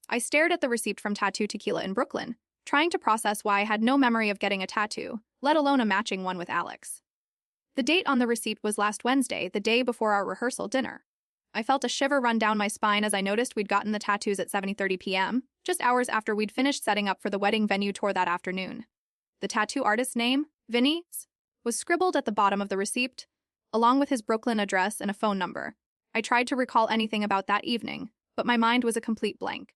I stared at the receipt from Tattoo Tequila in Brooklyn, trying to process why I had no memory of getting a tattoo, let alone a matching one with Alex. The date on the receipt was last Wednesday, the day before our rehearsal dinner. I felt a shiver run down my spine as I noticed we'd gotten the tattoos at 7:30 p.m., just hours after we'd finished setting up for the wedding venue tour that afternoon. The tattoo artist's name, Vinny, was scribbled at the bottom of the receipt, along with his Brooklyn address and a phone number. I tried to recall anything about that evening, but my mind was a complete blank.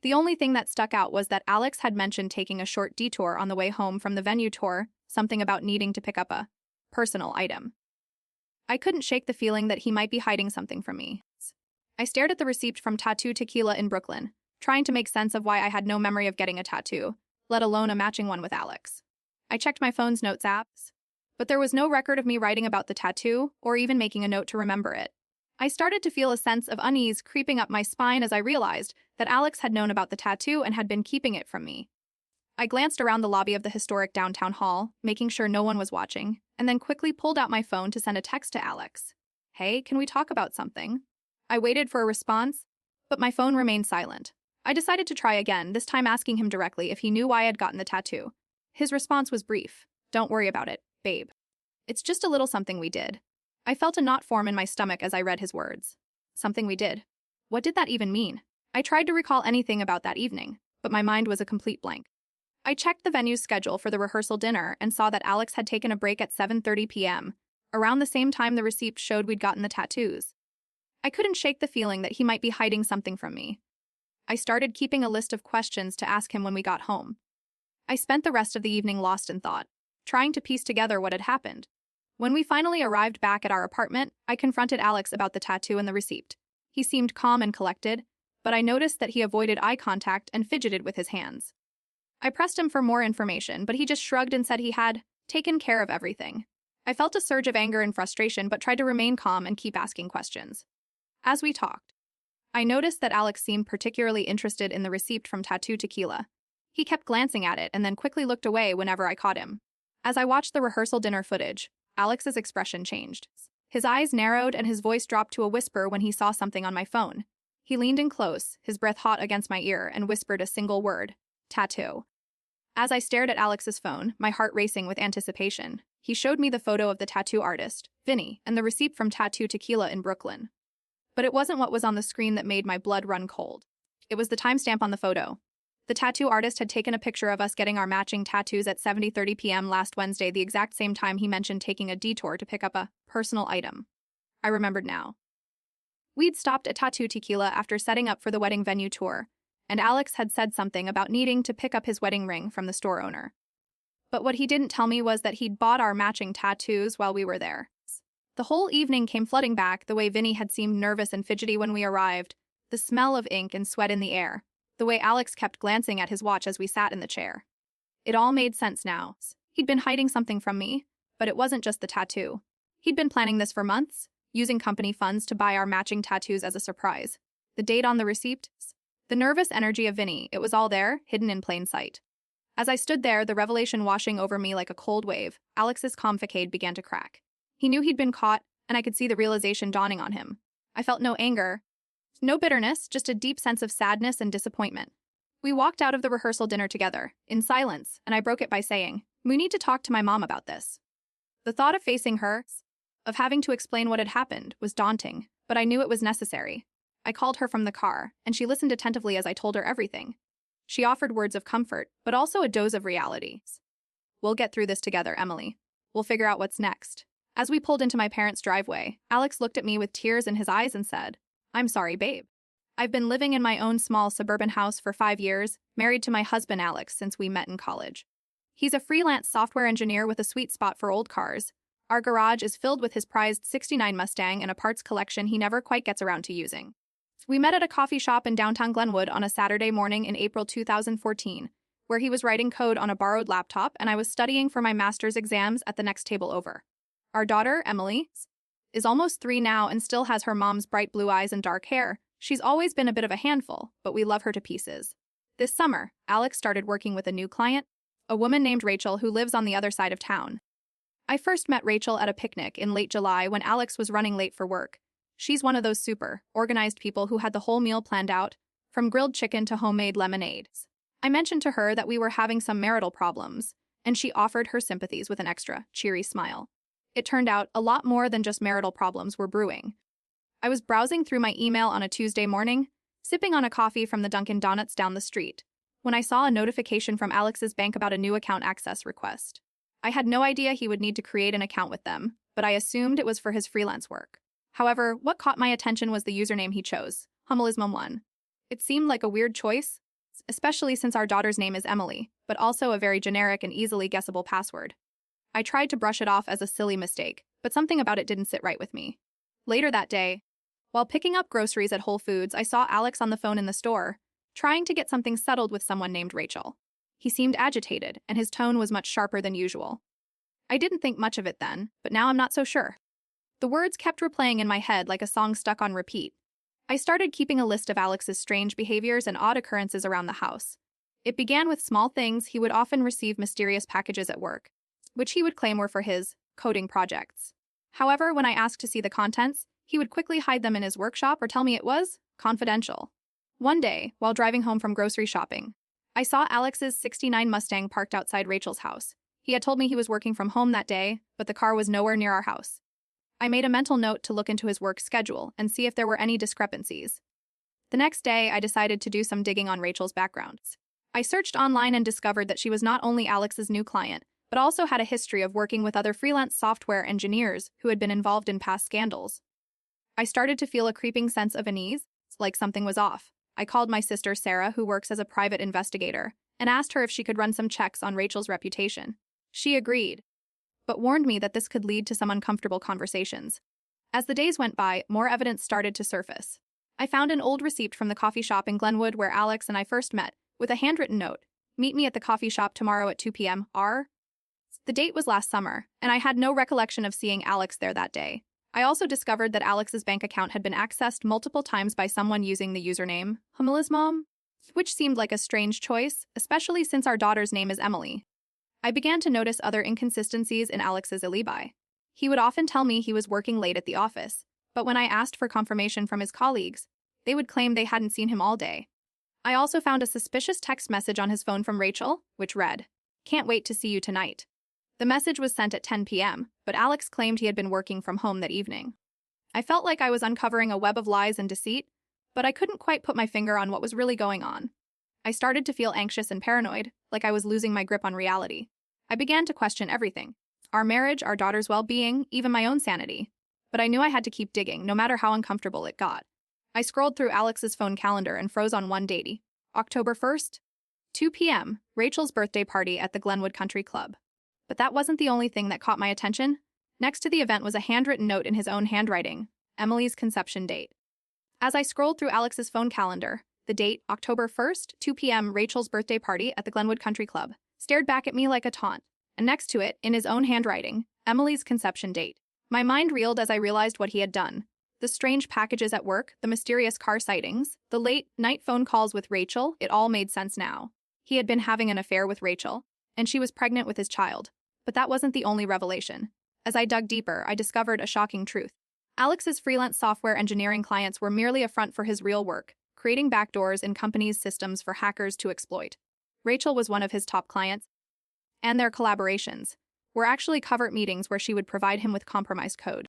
The only thing that stuck out was that Alex had mentioned taking a short detour on the way home from the venue tour, something about needing to pick up a personal item. I couldn't shake the feeling that he might be hiding something from me. I stared at the receipt from Tattoo Tequila in Brooklyn, trying to make sense of why I had no memory of getting a tattoo, let alone a matching one with Alex. I checked my phone's notes apps, but there was no record of me writing about the tattoo or even making a note to remember it. I started to feel a sense of unease creeping up my spine as I realized that Alex had known about the tattoo and had been keeping it from me. I glanced around the lobby of the historic downtown hall, making sure no one was watching, and then quickly pulled out my phone to send a text to Alex. "Hey, can we talk about something?" I waited for a response, but my phone remained silent. I decided to try again, this time asking him directly if he knew why I'd gotten the tattoo. His response was brief. "Don't worry about it, babe. It's just a little something we did." I felt a knot form in my stomach as I read his words. Something we did. What did that even mean? I tried to recall anything about that evening, but my mind was a complete blank. I checked the venue's schedule for the rehearsal dinner and saw that Alex had taken a break at 7:30 p.m., around the same time the receipt showed we'd gotten the tattoos. I couldn't shake the feeling that he might be hiding something from me. I started keeping a list of questions to ask him when we got home. I spent the rest of the evening lost in thought, trying to piece together what had happened. When we finally arrived back at our apartment, I confronted Alex about the tattoo and the receipt. He seemed calm and collected, but I noticed that he avoided eye contact and fidgeted with his hands. I pressed him for more information, but he just shrugged and said he had taken care of everything. I felt a surge of anger and frustration, but tried to remain calm and keep asking questions. As we talked, I noticed that Alex seemed particularly interested in the receipt from Tattoo Tequila. He kept glancing at it and then quickly looked away whenever I caught him. As I watched the rehearsal dinner footage, Alex's expression changed. His eyes narrowed and his voice dropped to a whisper when he saw something on my phone. He leaned in close, his breath hot against my ear, and whispered a single word: tattoo. As I stared at Alex's phone, my heart racing with anticipation, he showed me the photo of the tattoo artist, Vinny, and the receipt from Tattoo Tequila in Brooklyn. But it wasn't what was on the screen that made my blood run cold. It was the timestamp on the photo. The tattoo artist had taken a picture of us getting our matching tattoos at 7:30 p.m. last Wednesday, the exact same time he mentioned taking a detour to pick up a personal item. I remembered now. We'd stopped at Tattoo Tequila after setting up for the wedding venue tour, and Alex had said something about needing to pick up his wedding ring from the store owner. But what he didn't tell me was that he'd bought our matching tattoos while we were there. The whole evening came flooding back, the way Vinny had seemed nervous and fidgety when we arrived, the smell of ink and sweat in the air, the way Alex kept glancing at his watch as we sat in the chair. It all made sense now. He'd been hiding something from me, but it wasn't just the tattoo. He'd been planning this for months, using company funds to buy our matching tattoos as a surprise. The date on the receipt? The nervous energy of Vinny, it was all there, hidden in plain sight. As I stood there, the revelation washing over me like a cold wave, Alex's calm facade began to crack. He knew he'd been caught, and I could see the realization dawning on him. I felt no anger, no bitterness, just a deep sense of sadness and disappointment. We walked out of the rehearsal dinner together, in silence, and I broke it by saying, "We need to talk to my mom about this." The thought of facing her, of having to explain what had happened, was daunting, but I knew it was necessary. I called her from the car, and she listened attentively as I told her everything. She offered words of comfort, but also a dose of reality. "We'll get through this together, Emily. We'll figure out what's next." As we pulled into my parents' driveway, Alex looked at me with tears in his eyes and said, "I'm sorry, babe. I've been living in my own small suburban house for 5 years, married to my husband Alex since we met in college. He's a freelance software engineer with a sweet spot for old cars. Our garage is filled with his prized '69 Mustang and a parts collection he never quite gets around to using. We met at a coffee shop in downtown Glenwood on a Saturday morning in April 2014, where he was writing code on a borrowed laptop and I was studying for my master's exams at the next table over. Our daughter, Emily, is almost 3 now and still has her mom's bright blue eyes and dark hair. She's always been a bit of a handful, but we love her to pieces. This summer, Alex started working with a new client, a woman named Rachel who lives on the other side of town. I first met Rachel at a picnic in late July when Alex was running late for work. She's one of those super organized people who had the whole meal planned out, from grilled chicken to homemade lemonade. I mentioned to her that we were having some marital problems, and she offered her sympathies with an extra, cheery smile. It turned out a lot more than just marital problems were brewing. I was browsing through my email on a Tuesday morning, sipping on a coffee from the Dunkin' Donuts down the street, when I saw a notification from Alex's bank about a new account access request. I had no idea he would need to create an account with them, but I assumed it was for his freelance work. However, what caught my attention was the username he chose, Hummelsmom1. It seemed like a weird choice, especially since our daughter's name is Emily, but also a very generic and easily guessable password. I tried to brush it off as a silly mistake, but something about it didn't sit right with me. Later that day, while picking up groceries at Whole Foods, I saw Alex on the phone in the store, trying to get something settled with someone named Rachel. He seemed agitated, and his tone was much sharper than usual. I didn't think much of it then, but now I'm not so sure. The words kept replaying in my head like a song stuck on repeat. I started keeping a list of Alex's strange behaviors and odd occurrences around the house. It began with small things. He would often receive mysterious packages at work, which he would claim were for his coding projects. However, when I asked to see the contents, he would quickly hide them in his workshop or tell me it was confidential. One day, while driving home from grocery shopping, I saw Alex's '69 Mustang parked outside Rachel's house. He had told me he was working from home that day, but the car was nowhere near our house. I made a mental note to look into his work schedule and see if there were any discrepancies. The next day, I decided to do some digging on Rachel's background. I searched online and discovered that she was not only Alex's new client, but also had a history of working with other freelance software engineers who had been involved in past scandals. I started to feel a creeping sense of unease, like something was off. I called my sister Sarah, who works as a private investigator, and asked her if she could run some checks on Rachel's reputation. She agreed, but warned me that this could lead to some uncomfortable conversations. As the days went by, more evidence started to surface. I found an old receipt from the coffee shop in Glenwood where Alex and I first met, with a handwritten note, "Meet me at the coffee shop tomorrow at 2 p.m. R." The date was last summer, and I had no recollection of seeing Alex there that day. I also discovered that Alex's bank account had been accessed multiple times by someone using the username Hamila's mom, which seemed like a strange choice, especially since our daughter's name is Emily. I began to notice other inconsistencies in Alex's alibi. He would often tell me he was working late at the office, but when I asked for confirmation from his colleagues, they would claim they hadn't seen him all day. I also found a suspicious text message on his phone from Rachel, which read, "Can't wait to see you tonight." The message was sent at 10 p.m., but Alex claimed he had been working from home that evening. I felt like I was uncovering a web of lies and deceit, but I couldn't quite put my finger on what was really going on. I started to feel anxious and paranoid, like I was losing my grip on reality. I began to question everything: our marriage, our daughter's well-being, even my own sanity. But I knew I had to keep digging, no matter how uncomfortable it got. I scrolled through Alex's phone calendar and froze on one date, October 1st, 2 p.m., Rachel's birthday party at the Glenwood Country Club. But that wasn't the only thing that caught my attention. Next to the event was a handwritten note in his own handwriting, Emily's conception date. As I scrolled through Alex's phone calendar, the date, October 1st, 2 p.m., Rachel's birthday party at the Glenwood Country Club, stared back at me like a taunt, and next to it, in his own handwriting, Emily's conception date. My mind reeled as I realized what he had done. The strange packages at work, the mysterious car sightings, the late-night phone calls with Rachel, it all made sense now. He had been having an affair with Rachel, and she was pregnant with his child. But that wasn't the only revelation. As I dug deeper, I discovered a shocking truth. Alex's freelance software engineering clients were merely a front for his real work, creating backdoors in companies' systems for hackers to exploit. Rachel was one of his top clients, and their collaborations were actually covert meetings where she would provide him with compromised code.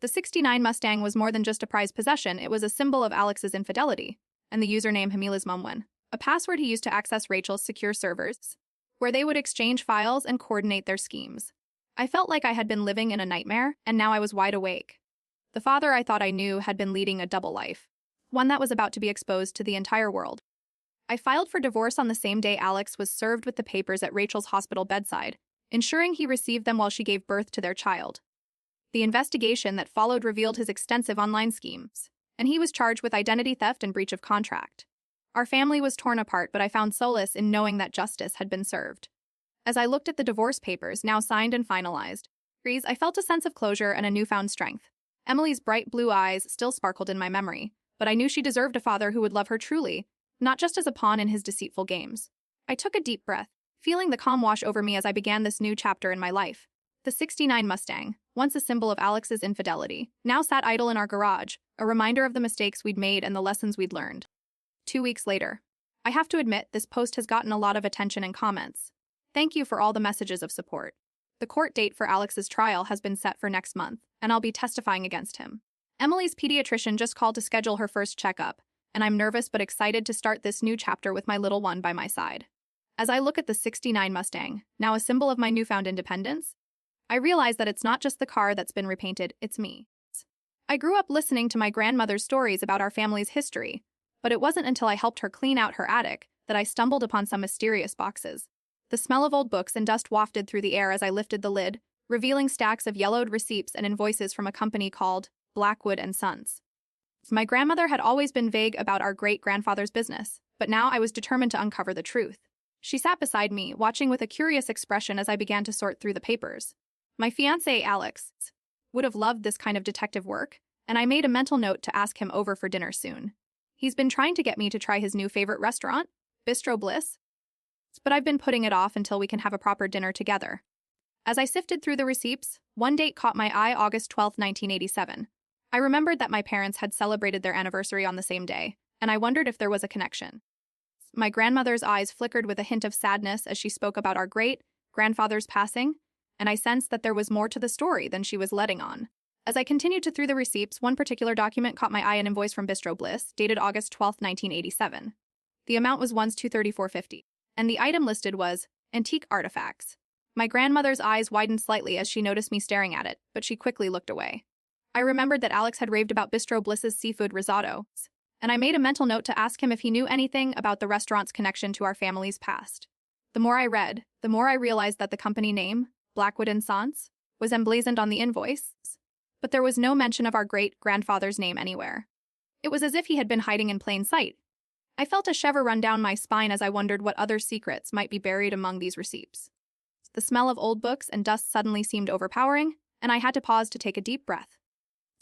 The '69 Mustang was more than just a prized possession, it was a symbol of Alex's infidelity, and the username Hamila's mom, a password he used to access Rachel's secure servers, where they would exchange files and coordinate their schemes. I felt like I had been living in a nightmare, and now I was wide awake. The father I thought I knew had been leading a double life, one that was about to be exposed to the entire world. I filed for divorce on the same day Alex was served with the papers at Rachel's hospital bedside, ensuring he received them while she gave birth to their child. The investigation that followed revealed his extensive online schemes, and he was charged with identity theft and breach of contract. Our family was torn apart, but I found solace in knowing that justice had been served. As I looked at the divorce papers, now signed and finalized, I felt a sense of closure and a newfound strength. Emily's bright blue eyes still sparkled in my memory, but I knew she deserved a father who would love her truly, not just as a pawn in his deceitful games. I took a deep breath, feeling the calm wash over me as I began this new chapter in my life. The '69 Mustang, once a symbol of Alex's infidelity, now sat idle in our garage, a reminder of the mistakes we'd made and the lessons we'd learned. 2 weeks later. I have to admit, this post has gotten a lot of attention and comments. Thank you for all the messages of support. The court date for Alex's trial has been set for next month, and I'll be testifying against him. Emily's pediatrician just called to schedule her first checkup, and I'm nervous but excited to start this new chapter with my little one by my side. As I look at the '69 Mustang, now a symbol of my newfound independence, I realize that it's not just the car that's been repainted, it's me. I grew up listening to my grandmother's stories about our family's history, but it wasn't until I helped her clean out her attic that I stumbled upon some mysterious boxes. The smell of old books and dust wafted through the air as I lifted the lid, revealing stacks of yellowed receipts and invoices from a company called Blackwood and Sons. My grandmother had always been vague about our great-grandfather's business, but now I was determined to uncover the truth. She sat beside me, watching with a curious expression as I began to sort through the papers. My fiancé, Alex, would have loved this kind of detective work, and I made a mental note to ask him over for dinner soon. He's been trying to get me to try his new favorite restaurant, Bistro Bliss, but I've been putting it off until we can have a proper dinner together. As I sifted through the receipts, one date caught my eye: August 12, 1987. I remembered that my parents had celebrated their anniversary on the same day, and I wondered if there was a connection. My grandmother's eyes flickered with a hint of sadness as she spoke about our great-grandfather's passing, and I sensed that there was more to the story than she was letting on. As I continued to through the receipts, one particular document caught my eye: an invoice from Bistro Bliss, dated August 12, 1987. The amount was $234.50, and the item listed was antique artifacts. My grandmother's eyes widened slightly as she noticed me staring at it, but she quickly looked away. I remembered that Alex had raved about Bistro Bliss's seafood risotto, and I made a mental note to ask him if he knew anything about the restaurant's connection to our family's past. The more I read, the more I realized that the company name, Blackwood and Sons, was emblazoned on the invoice, but there was no mention of our great-grandfather's name anywhere. It was as if he had been hiding in plain sight. I felt a shiver run down my spine as I wondered what other secrets might be buried among these receipts. The smell of old books and dust suddenly seemed overpowering, and I had to pause to take a deep breath.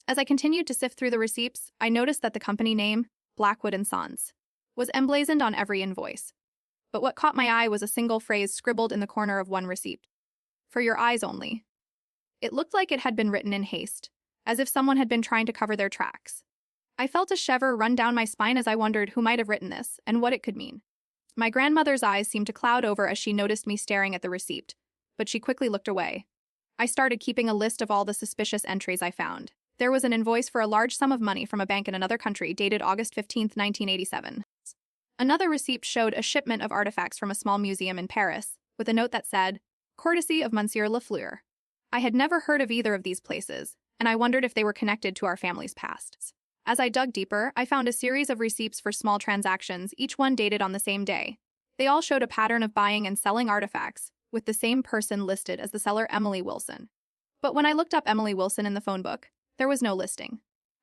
As I continued to sift through the receipts, I noticed that the company name, Blackwood and Sons, was emblazoned on every invoice. But what caught my eye was a single phrase scribbled in the corner of one receipt. "For your eyes only." It looked like it had been written in haste, as if someone had been trying to cover their tracks. I felt a shiver run down my spine as I wondered who might have written this and what it could mean. My grandmother's eyes seemed to cloud over as she noticed me staring at the receipt, but she quickly looked away. I started keeping a list of all the suspicious entries I found. There was an invoice for a large sum of money from a bank in another country dated August 15, 1987. Another receipt showed a shipment of artifacts from a small museum in Paris, with a note that said, "Courtesy of Monsieur Lafleur." I had never heard of either of these places, and I wondered if they were connected to our family's past. As I dug deeper, I found a series of receipts for small transactions, each one dated on the same day. They all showed a pattern of buying and selling artifacts, with the same person listed as the seller, Emily Wilson. But when I looked up Emily Wilson in the phone book, there was no listing.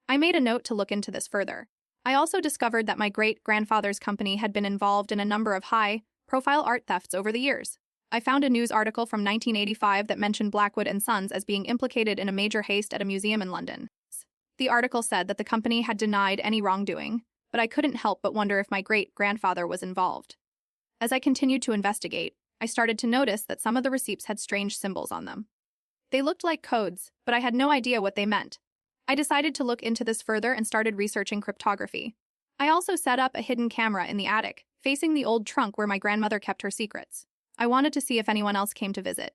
I made a note to look into this further. I also discovered that my great-grandfather's company had been involved in a number of high-profile art thefts over the years. I found a news article from 1985 that mentioned Blackwood and Sons as being implicated in a major heist at a museum in London. The article said that the company had denied any wrongdoing, but I couldn't help but wonder if my great-grandfather was involved. As I continued to investigate, I started to notice that some of the receipts had strange symbols on them. They looked like codes, but I had no idea what they meant. I decided to look into this further and started researching cryptography. I also set up a hidden camera in the attic, facing the old trunk where my grandmother kept her secrets. I wanted to see if anyone else came to visit.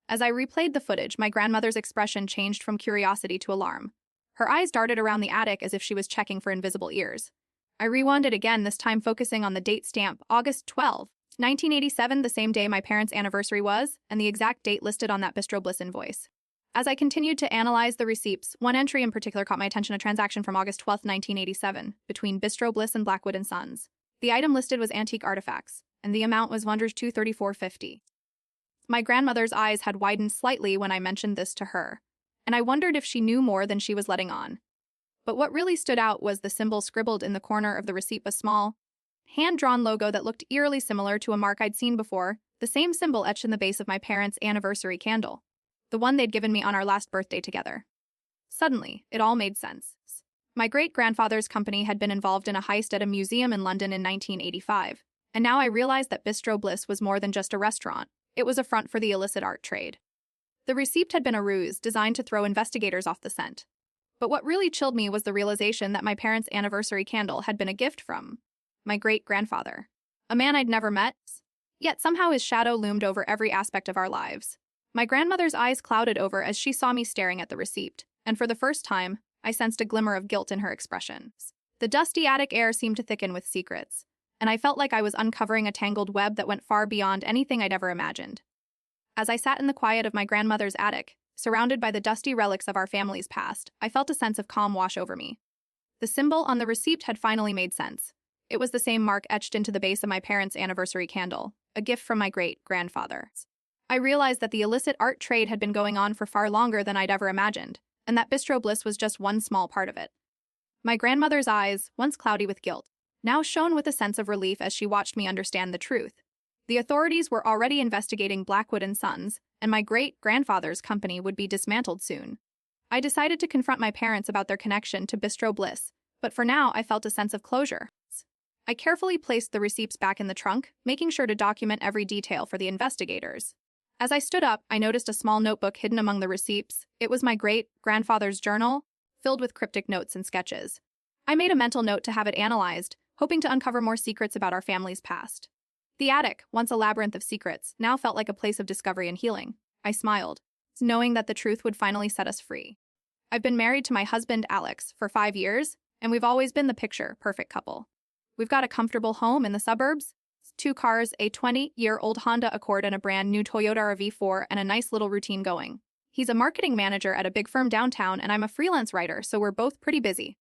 As I replayed the footage, my grandmother's expression changed from curiosity to alarm. Her eyes darted around the attic as if she was checking for invisible ears. I rewound it again, this time focusing on the date stamp, August 12, 1987, the same day my parents' anniversary was, and the exact date listed on that Bistro Bliss invoice. As I continued to analyze the receipts, one entry in particular caught my attention: a transaction from August 12, 1987, between Bistro Bliss and Blackwood and Sons. The item listed was antique artifacts, and the amount was $234.50. My grandmother's eyes had widened slightly when I mentioned this to her, and I wondered if she knew more than she was letting on. But what really stood out was the symbol scribbled in the corner of the receipt: a small, hand-drawn logo that looked eerily similar to a mark I'd seen before, the same symbol etched in the base of my parents' anniversary candle, the one they'd given me on our last birthday together. Suddenly, it all made sense. My great-grandfather's company had been involved in a heist at a museum in London in 1985, and now I realized that Bistro Bliss was more than just a restaurant. It was a front for the illicit art trade. The receipt had been a ruse designed to throw investigators off the scent. But what really chilled me was the realization that my parents' anniversary candle had been a gift from my great-grandfather, a man I'd never met, yet somehow his shadow loomed over every aspect of our lives. My grandmother's eyes clouded over as she saw me staring at the receipt, and for the first time, I sensed a glimmer of guilt in her expression. The dusty attic air seemed to thicken with secrets, and I felt like I was uncovering a tangled web that went far beyond anything I'd ever imagined. As I sat in the quiet of my grandmother's attic, surrounded by the dusty relics of our family's past, I felt a sense of calm wash over me. The symbol on the receipt had finally made sense. It was the same mark etched into the base of my parents' anniversary candle, a gift from my great-grandfather. I realized that the illicit art trade had been going on for far longer than I'd ever imagined, and that bistro bliss was just one small part of it. My grandmother's eyes, once cloudy with guilt, now shone with a sense of relief as she watched me understand the truth. The authorities were already investigating Blackwood and Sons, and my great-grandfather's company would be dismantled soon. I decided to confront my parents about their connection to Bistro Bliss, but for now I felt a sense of closure. I carefully placed the receipts back in the trunk, making sure to document every detail for the investigators. As I stood up, I noticed a small notebook hidden among the receipts. It was my great-grandfather's journal, filled with cryptic notes and sketches. I made a mental note to have it analyzed, hoping to uncover more secrets about our family's past. The attic, once a labyrinth of secrets, now felt like a place of discovery and healing. I smiled, knowing that the truth would finally set us free. I've been married to my husband, Alex, for 5 years, and we've always been the picture-perfect couple. We've got a comfortable home in the suburbs, 2 cars, a 20-year-old Honda Accord and a brand new Toyota RAV4, and a nice little routine going. He's a marketing manager at a big firm downtown, and I'm a freelance writer, so we're both pretty busy.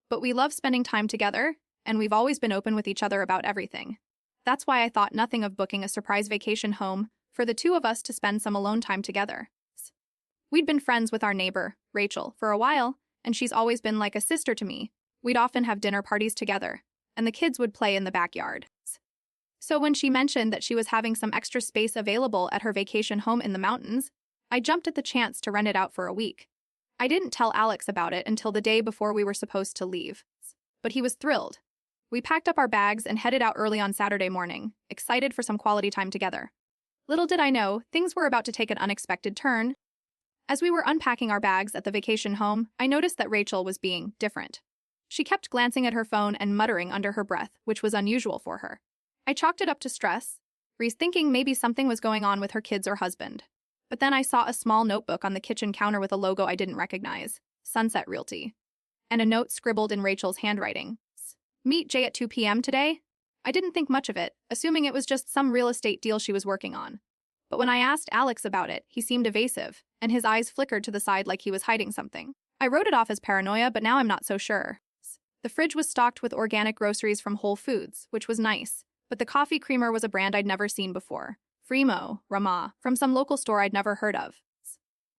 But we love spending time together, and we've always been open with each other about everything. That's why I thought nothing of booking a surprise vacation home for the two of us to spend some alone time together. We'd been friends with our neighbor, Rachel, for a while, and she's always been like a sister to me. We'd often have dinner parties together, and the kids would play in the backyard. So when she mentioned that she was having some extra space available at her vacation home in the mountains, I jumped at the chance to rent it out for a week. I didn't tell Alex about it until the day before we were supposed to leave, but he was thrilled. We packed up our bags and headed out early on Saturday morning, excited for some quality time together. Little did I know, things were about to take an unexpected turn. As we were unpacking our bags at the vacation home, I noticed that Rachel was being different. She kept glancing at her phone and muttering under her breath, which was unusual for her. I chalked it up to stress, thinking maybe something was going on with her kids or husband. But then I saw a small notebook on the kitchen counter with a logo I didn't recognize, Sunset Realty, and a note scribbled in Rachel's handwriting. Meet Jay at 2 p.m. today? I didn't think much of it, assuming it was just some real estate deal she was working on. But when I asked Alex about it, he seemed evasive, and his eyes flickered to the side like he was hiding something. I wrote it off as paranoia, but now I'm not so sure. The fridge was stocked with organic groceries from Whole Foods, which was nice, but the coffee creamer was a brand I'd never seen before. Fremo, Rama, from some local store I'd never heard of.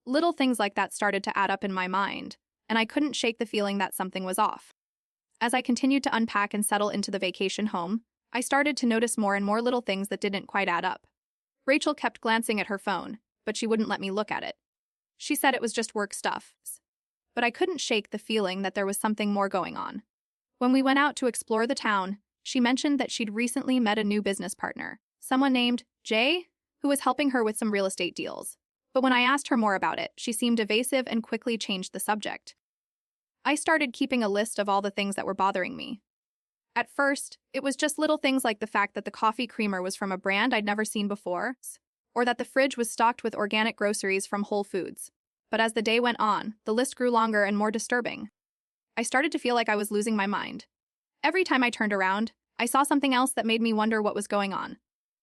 Little things like that started to add up in my mind, and I couldn't shake the feeling that something was off. As I continued to unpack and settle into the vacation home, I started to notice more and more little things that didn't quite add up. Rachel kept glancing at her phone, but she wouldn't let me look at it. She said it was just work stuff. But I couldn't shake the feeling that there was something more going on. When we went out to explore the town, she mentioned that she'd recently met a new business partner, someone named Jay, who was helping her with some real estate deals. But when I asked her more about it, she seemed evasive and quickly changed the subject. I started keeping a list of all the things that were bothering me. At first, it was just little things like the fact that the coffee creamer was from a brand I'd never seen before, or that the fridge was stocked with organic groceries from Whole Foods. But as the day went on, the list grew longer and more disturbing. I started to feel like I was losing my mind. Every time I turned around, I saw something else that made me wonder what was going on.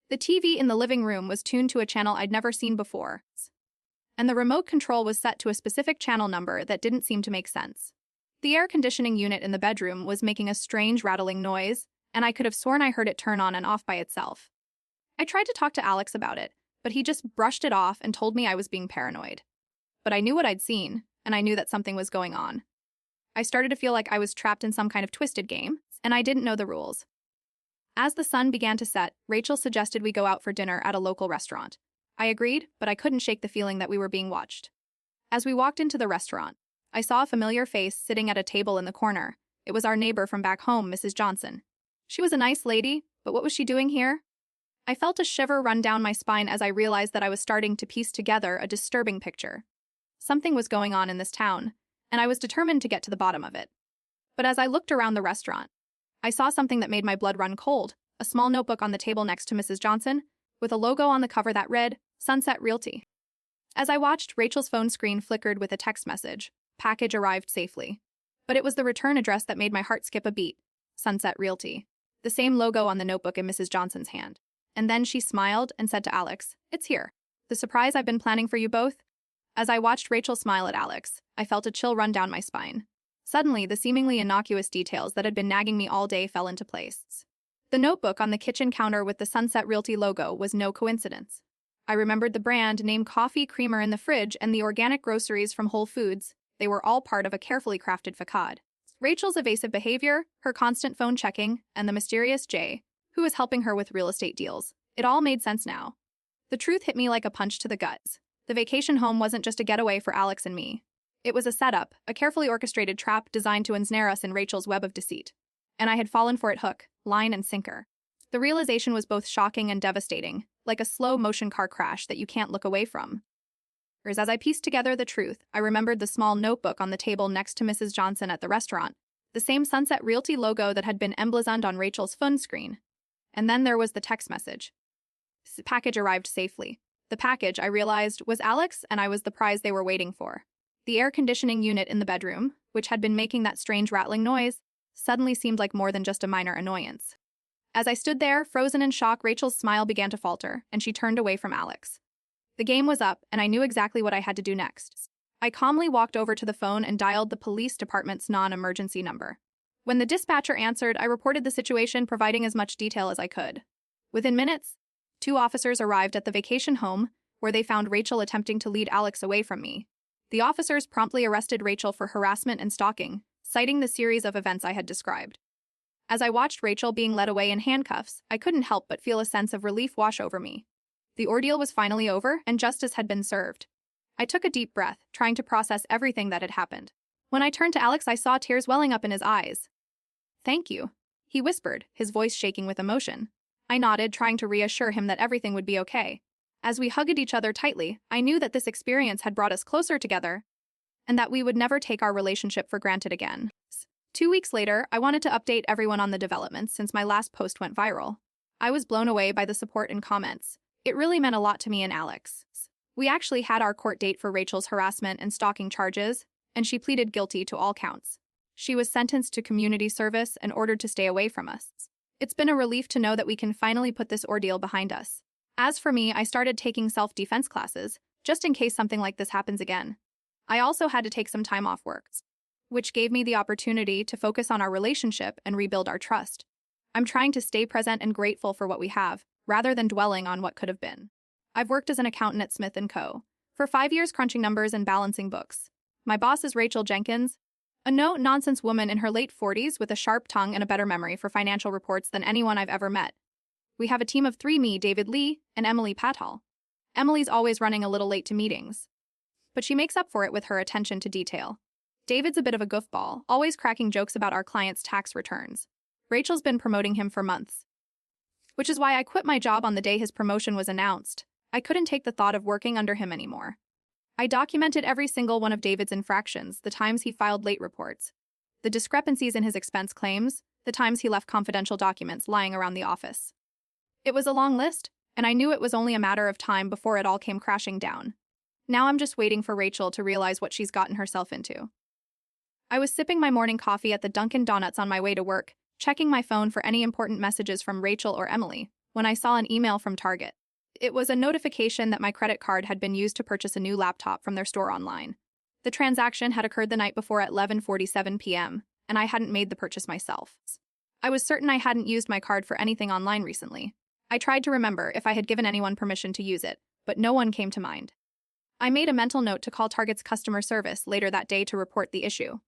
The TV in the living room was tuned to a channel I'd never seen before, and the remote control was set to a specific channel number that didn't seem to make sense. The air conditioning unit in the bedroom was making a strange rattling noise, and I could have sworn I heard it turn on and off by itself. I tried to talk to Alex about it, but he just brushed it off and told me I was being paranoid. But I knew what I'd seen, and I knew that something was going on. I started to feel like I was trapped in some kind of twisted game, and I didn't know the rules. As the sun began to set, Rachel suggested we go out for dinner at a local restaurant. I agreed, but I couldn't shake the feeling that we were being watched. As we walked into the restaurant, I saw a familiar face sitting at a table in the corner. It was our neighbor from back home, Mrs. Johnson. She was a nice lady, but what was she doing here? I felt a shiver run down my spine as I realized that I was starting to piece together a disturbing picture. Something was going on in this town, and I was determined to get to the bottom of it. But as I looked around the restaurant, I saw something that made my blood run cold, a small notebook on the table next to Mrs. Johnson, with a logo on the cover that read, Sunset Realty. As I watched, Rachel's phone screen flickered with a text message. Package arrived safely. But it was the return address that made my heart skip a beat. Sunset Realty. The same logo on the notebook in Mrs. Johnson's hand. And then she smiled and said to Alex, "It's here. The surprise I've been planning for you both?" As I watched Rachel smile at Alex, I felt a chill run down my spine. Suddenly, the seemingly innocuous details that had been nagging me all day fell into place. The notebook on the kitchen counter with the Sunset Realty logo was no coincidence. I remembered the brand name coffee creamer in the fridge and the organic groceries from Whole Foods. They were all part of a carefully crafted facade. Rachel's evasive behavior, her constant phone checking, and the mysterious Jay, who was helping her with real estate deals. It all made sense now. The truth hit me like a punch to the gut. The vacation home wasn't just a getaway for Alex and me. It was a setup, a carefully orchestrated trap designed to ensnare us in Rachel's web of deceit. And I had fallen for it hook, line, and sinker. The realization was both shocking and devastating, like a slow-motion car crash that you can't look away from. As I pieced together the truth, I remembered the small notebook on the table next to Mrs. Johnson at the restaurant, the same Sunset Realty logo that had been emblazoned on Rachel's phone screen. And then there was the text message. The package arrived safely. The package, I realized, was Alex, and I was the prize they were waiting for. The air conditioning unit in the bedroom, which had been making that strange rattling noise, suddenly seemed like more than just a minor annoyance. As I stood there, frozen in shock, Rachel's smile began to falter, and she turned away from Alex. The game was up, and I knew exactly what I had to do next. I calmly walked over to the phone and dialed the police department's non-emergency number. When the dispatcher answered, I reported the situation, providing as much detail as I could. Within minutes, 2 officers arrived at the vacation home, where they found Rachel attempting to lead Alex away from me. The officers promptly arrested Rachel for harassment and stalking, citing the series of events I had described. As I watched Rachel being led away in handcuffs, I couldn't help but feel a sense of relief wash over me. The ordeal was finally over, and justice had been served. I took a deep breath, trying to process everything that had happened. When I turned to Alex, I saw tears welling up in his eyes. "Thank you," he whispered, his voice shaking with emotion. I nodded, trying to reassure him that everything would be okay. As we hugged each other tightly, I knew that this experience had brought us closer together, and that we would never take our relationship for granted again. 2 weeks later, I wanted to update everyone on the developments since my last post went viral. I was blown away by the support and comments. It really meant a lot to me and Alex. We actually had our court date for Rachel's harassment and stalking charges, and she pleaded guilty to all counts. She was sentenced to community service and ordered to stay away from us. It's been a relief to know that we can finally put this ordeal behind us. As for me, I started taking self-defense classes, just in case something like this happens again. I also had to take some time off work, which gave me the opportunity to focus on our relationship and rebuild our trust. I'm trying to stay present and grateful for what we have, rather than dwelling on what could have been. I've worked as an accountant at Smith & Co. for 5 years, crunching numbers and balancing books. My boss is Rachel Jenkins, a no-nonsense woman in her late 40s with a sharp tongue and a better memory for financial reports than anyone I've ever met. We have a team of 3: me, David Lee, and Emily Pathall. Emily's always running a little late to meetings, but she makes up for it with her attention to detail. David's a bit of a goofball, always cracking jokes about our clients' tax returns. Rachel's been promoting him for months, which is why I quit my job on the day his promotion was announced. I couldn't take the thought of working under him anymore. I documented every single one of David's infractions, the times he filed late reports, the discrepancies in his expense claims, the times he left confidential documents lying around the office. It was a long list, and I knew it was only a matter of time before it all came crashing down. Now I'm just waiting for Rachel to realize what she's gotten herself into. I was sipping my morning coffee at the Dunkin' Donuts on my way to work, checking my phone for any important messages from Rachel or Emily, when I saw an email from Target. It was a notification that my credit card had been used to purchase a new laptop from their store online. The transaction had occurred the night before at 11:47 p.m., and I hadn't made the purchase myself. I was certain I hadn't used my card for anything online recently. I tried to remember if I had given anyone permission to use it, but no one came to mind. I made a mental note to call Target's customer service later that day to report the issue.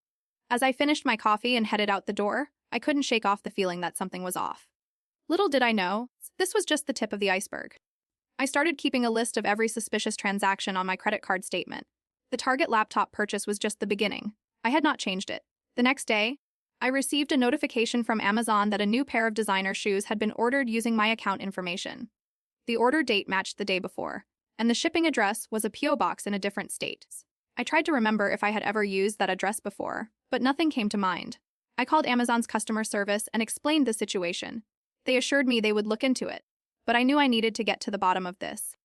As I finished my coffee and headed out the door, I couldn't shake off the feeling that something was off. Little did I know, this was just the tip of the iceberg. I started keeping a list of every suspicious transaction on my credit card statement. The Target laptop purchase was just the beginning. I had not changed it. The next day, I received a notification from Amazon that a new pair of designer shoes had been ordered using my account information. The order date matched the day before, and the shipping address was a P.O. box in a different state. I tried to remember if I had ever used that address before, but nothing came to mind. I called Amazon's customer service and explained the situation. They assured me they would look into it, but I knew I needed to get to the bottom of this.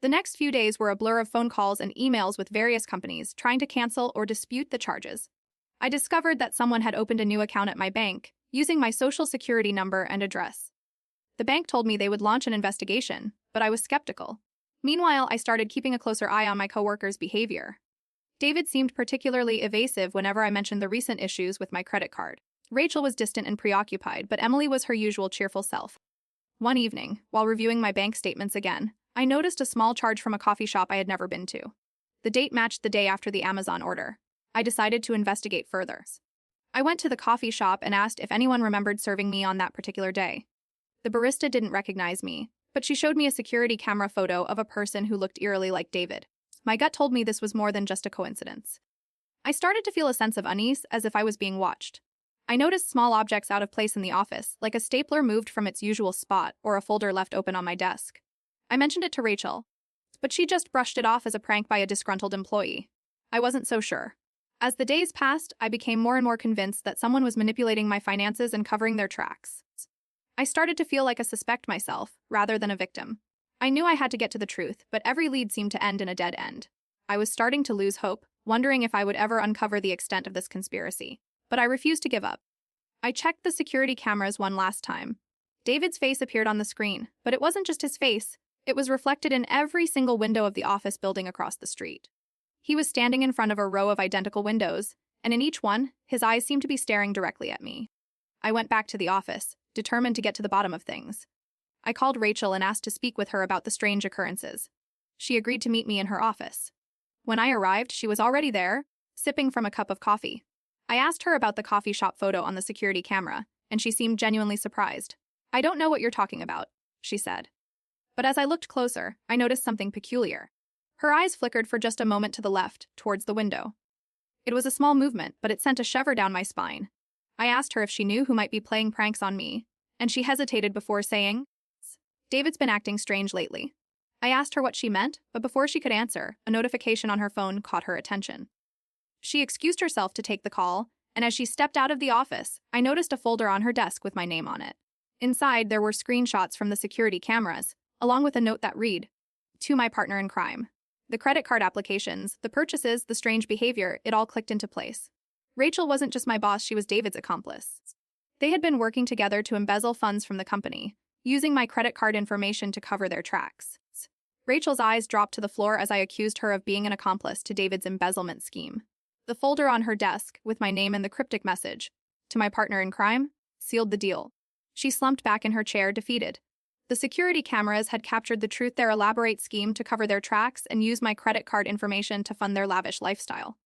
The next few days were a blur of phone calls and emails with various companies trying to cancel or dispute the charges. I discovered that someone had opened a new account at my bank, using my social security number and address. The bank told me they would launch an investigation, but I was skeptical. Meanwhile, I started keeping a closer eye on my coworkers' behavior. David seemed particularly evasive whenever I mentioned the recent issues with my credit card. Rachel was distant and preoccupied, but Emily was her usual cheerful self. One evening, while reviewing my bank statements again, I noticed a small charge from a coffee shop I had never been to. The date matched the day after the Amazon order. I decided to investigate further. I went to the coffee shop and asked if anyone remembered serving me on that particular day. The barista didn't recognize me, but she showed me a security camera photo of a person who looked eerily like David. My gut told me this was more than just a coincidence. I started to feel a sense of unease, as if I was being watched. I noticed small objects out of place in the office, like a stapler moved from its usual spot or a folder left open on my desk. I mentioned it to Rachel, but she just brushed it off as a prank by a disgruntled employee. I wasn't so sure. As the days passed, I became more and more convinced that someone was manipulating my finances and covering their tracks. I started to feel like a suspect myself, rather than a victim. I knew I had to get to the truth, but every lead seemed to end in a dead end. I was starting to lose hope, wondering if I would ever uncover the extent of this conspiracy. But I refused to give up. I checked the security cameras one last time. David's face appeared on the screen, but it wasn't just his face. It was reflected in every single window of the office building across the street. He was standing in front of a row of identical windows, and in each one, his eyes seemed to be staring directly at me. I went back to the office, determined to get to the bottom of things. I called Rachel and asked to speak with her about the strange occurrences. She agreed to meet me in her office. When I arrived, she was already there, sipping from a cup of coffee. I asked her about the coffee shop photo on the security camera, and she seemed genuinely surprised. "I don't know what you're talking about," she said. But as I looked closer, I noticed something peculiar. Her eyes flickered for just a moment to the left, towards the window. It was a small movement, but it sent a shiver down my spine. I asked her if she knew who might be playing pranks on me, and she hesitated before saying, "David's been acting strange lately." I asked her what she meant, but before she could answer, a notification on her phone caught her attention. She excused herself to take the call, and as she stepped out of the office, I noticed a folder on her desk with my name on it. Inside, there were screenshots from the security cameras, along with a note that read, "To my partner in crime." The credit card applications, the purchases, the strange behavior, it all clicked into place. Rachel wasn't just my boss, she was David's accomplice. They had been working together to embezzle funds from the company, using my credit card information to cover their tracks. Rachel's eyes dropped to the floor as I accused her of being an accomplice to David's embezzlement scheme. The folder on her desk, with my name and the cryptic message, "To my partner in crime," sealed the deal. She slumped back in her chair, defeated. The security cameras had captured the truth, their elaborate scheme to cover their tracks and use my credit card information to fund their lavish lifestyle.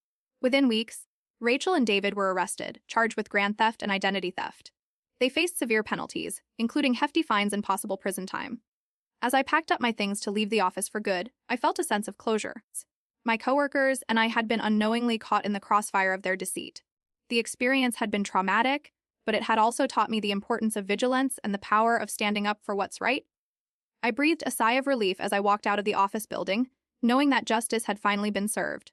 Within weeks, Rachel and David were arrested, charged with grand theft and identity theft. They faced severe penalties, including hefty fines and possible prison time. As I packed up my things to leave the office for good, I felt a sense of closure. My coworkers and I had been unknowingly caught in the crossfire of their deceit. The experience had been traumatic, but it had also taught me the importance of vigilance and the power of standing up for what's right. I breathed a sigh of relief as I walked out of the office building, knowing that justice had finally been served.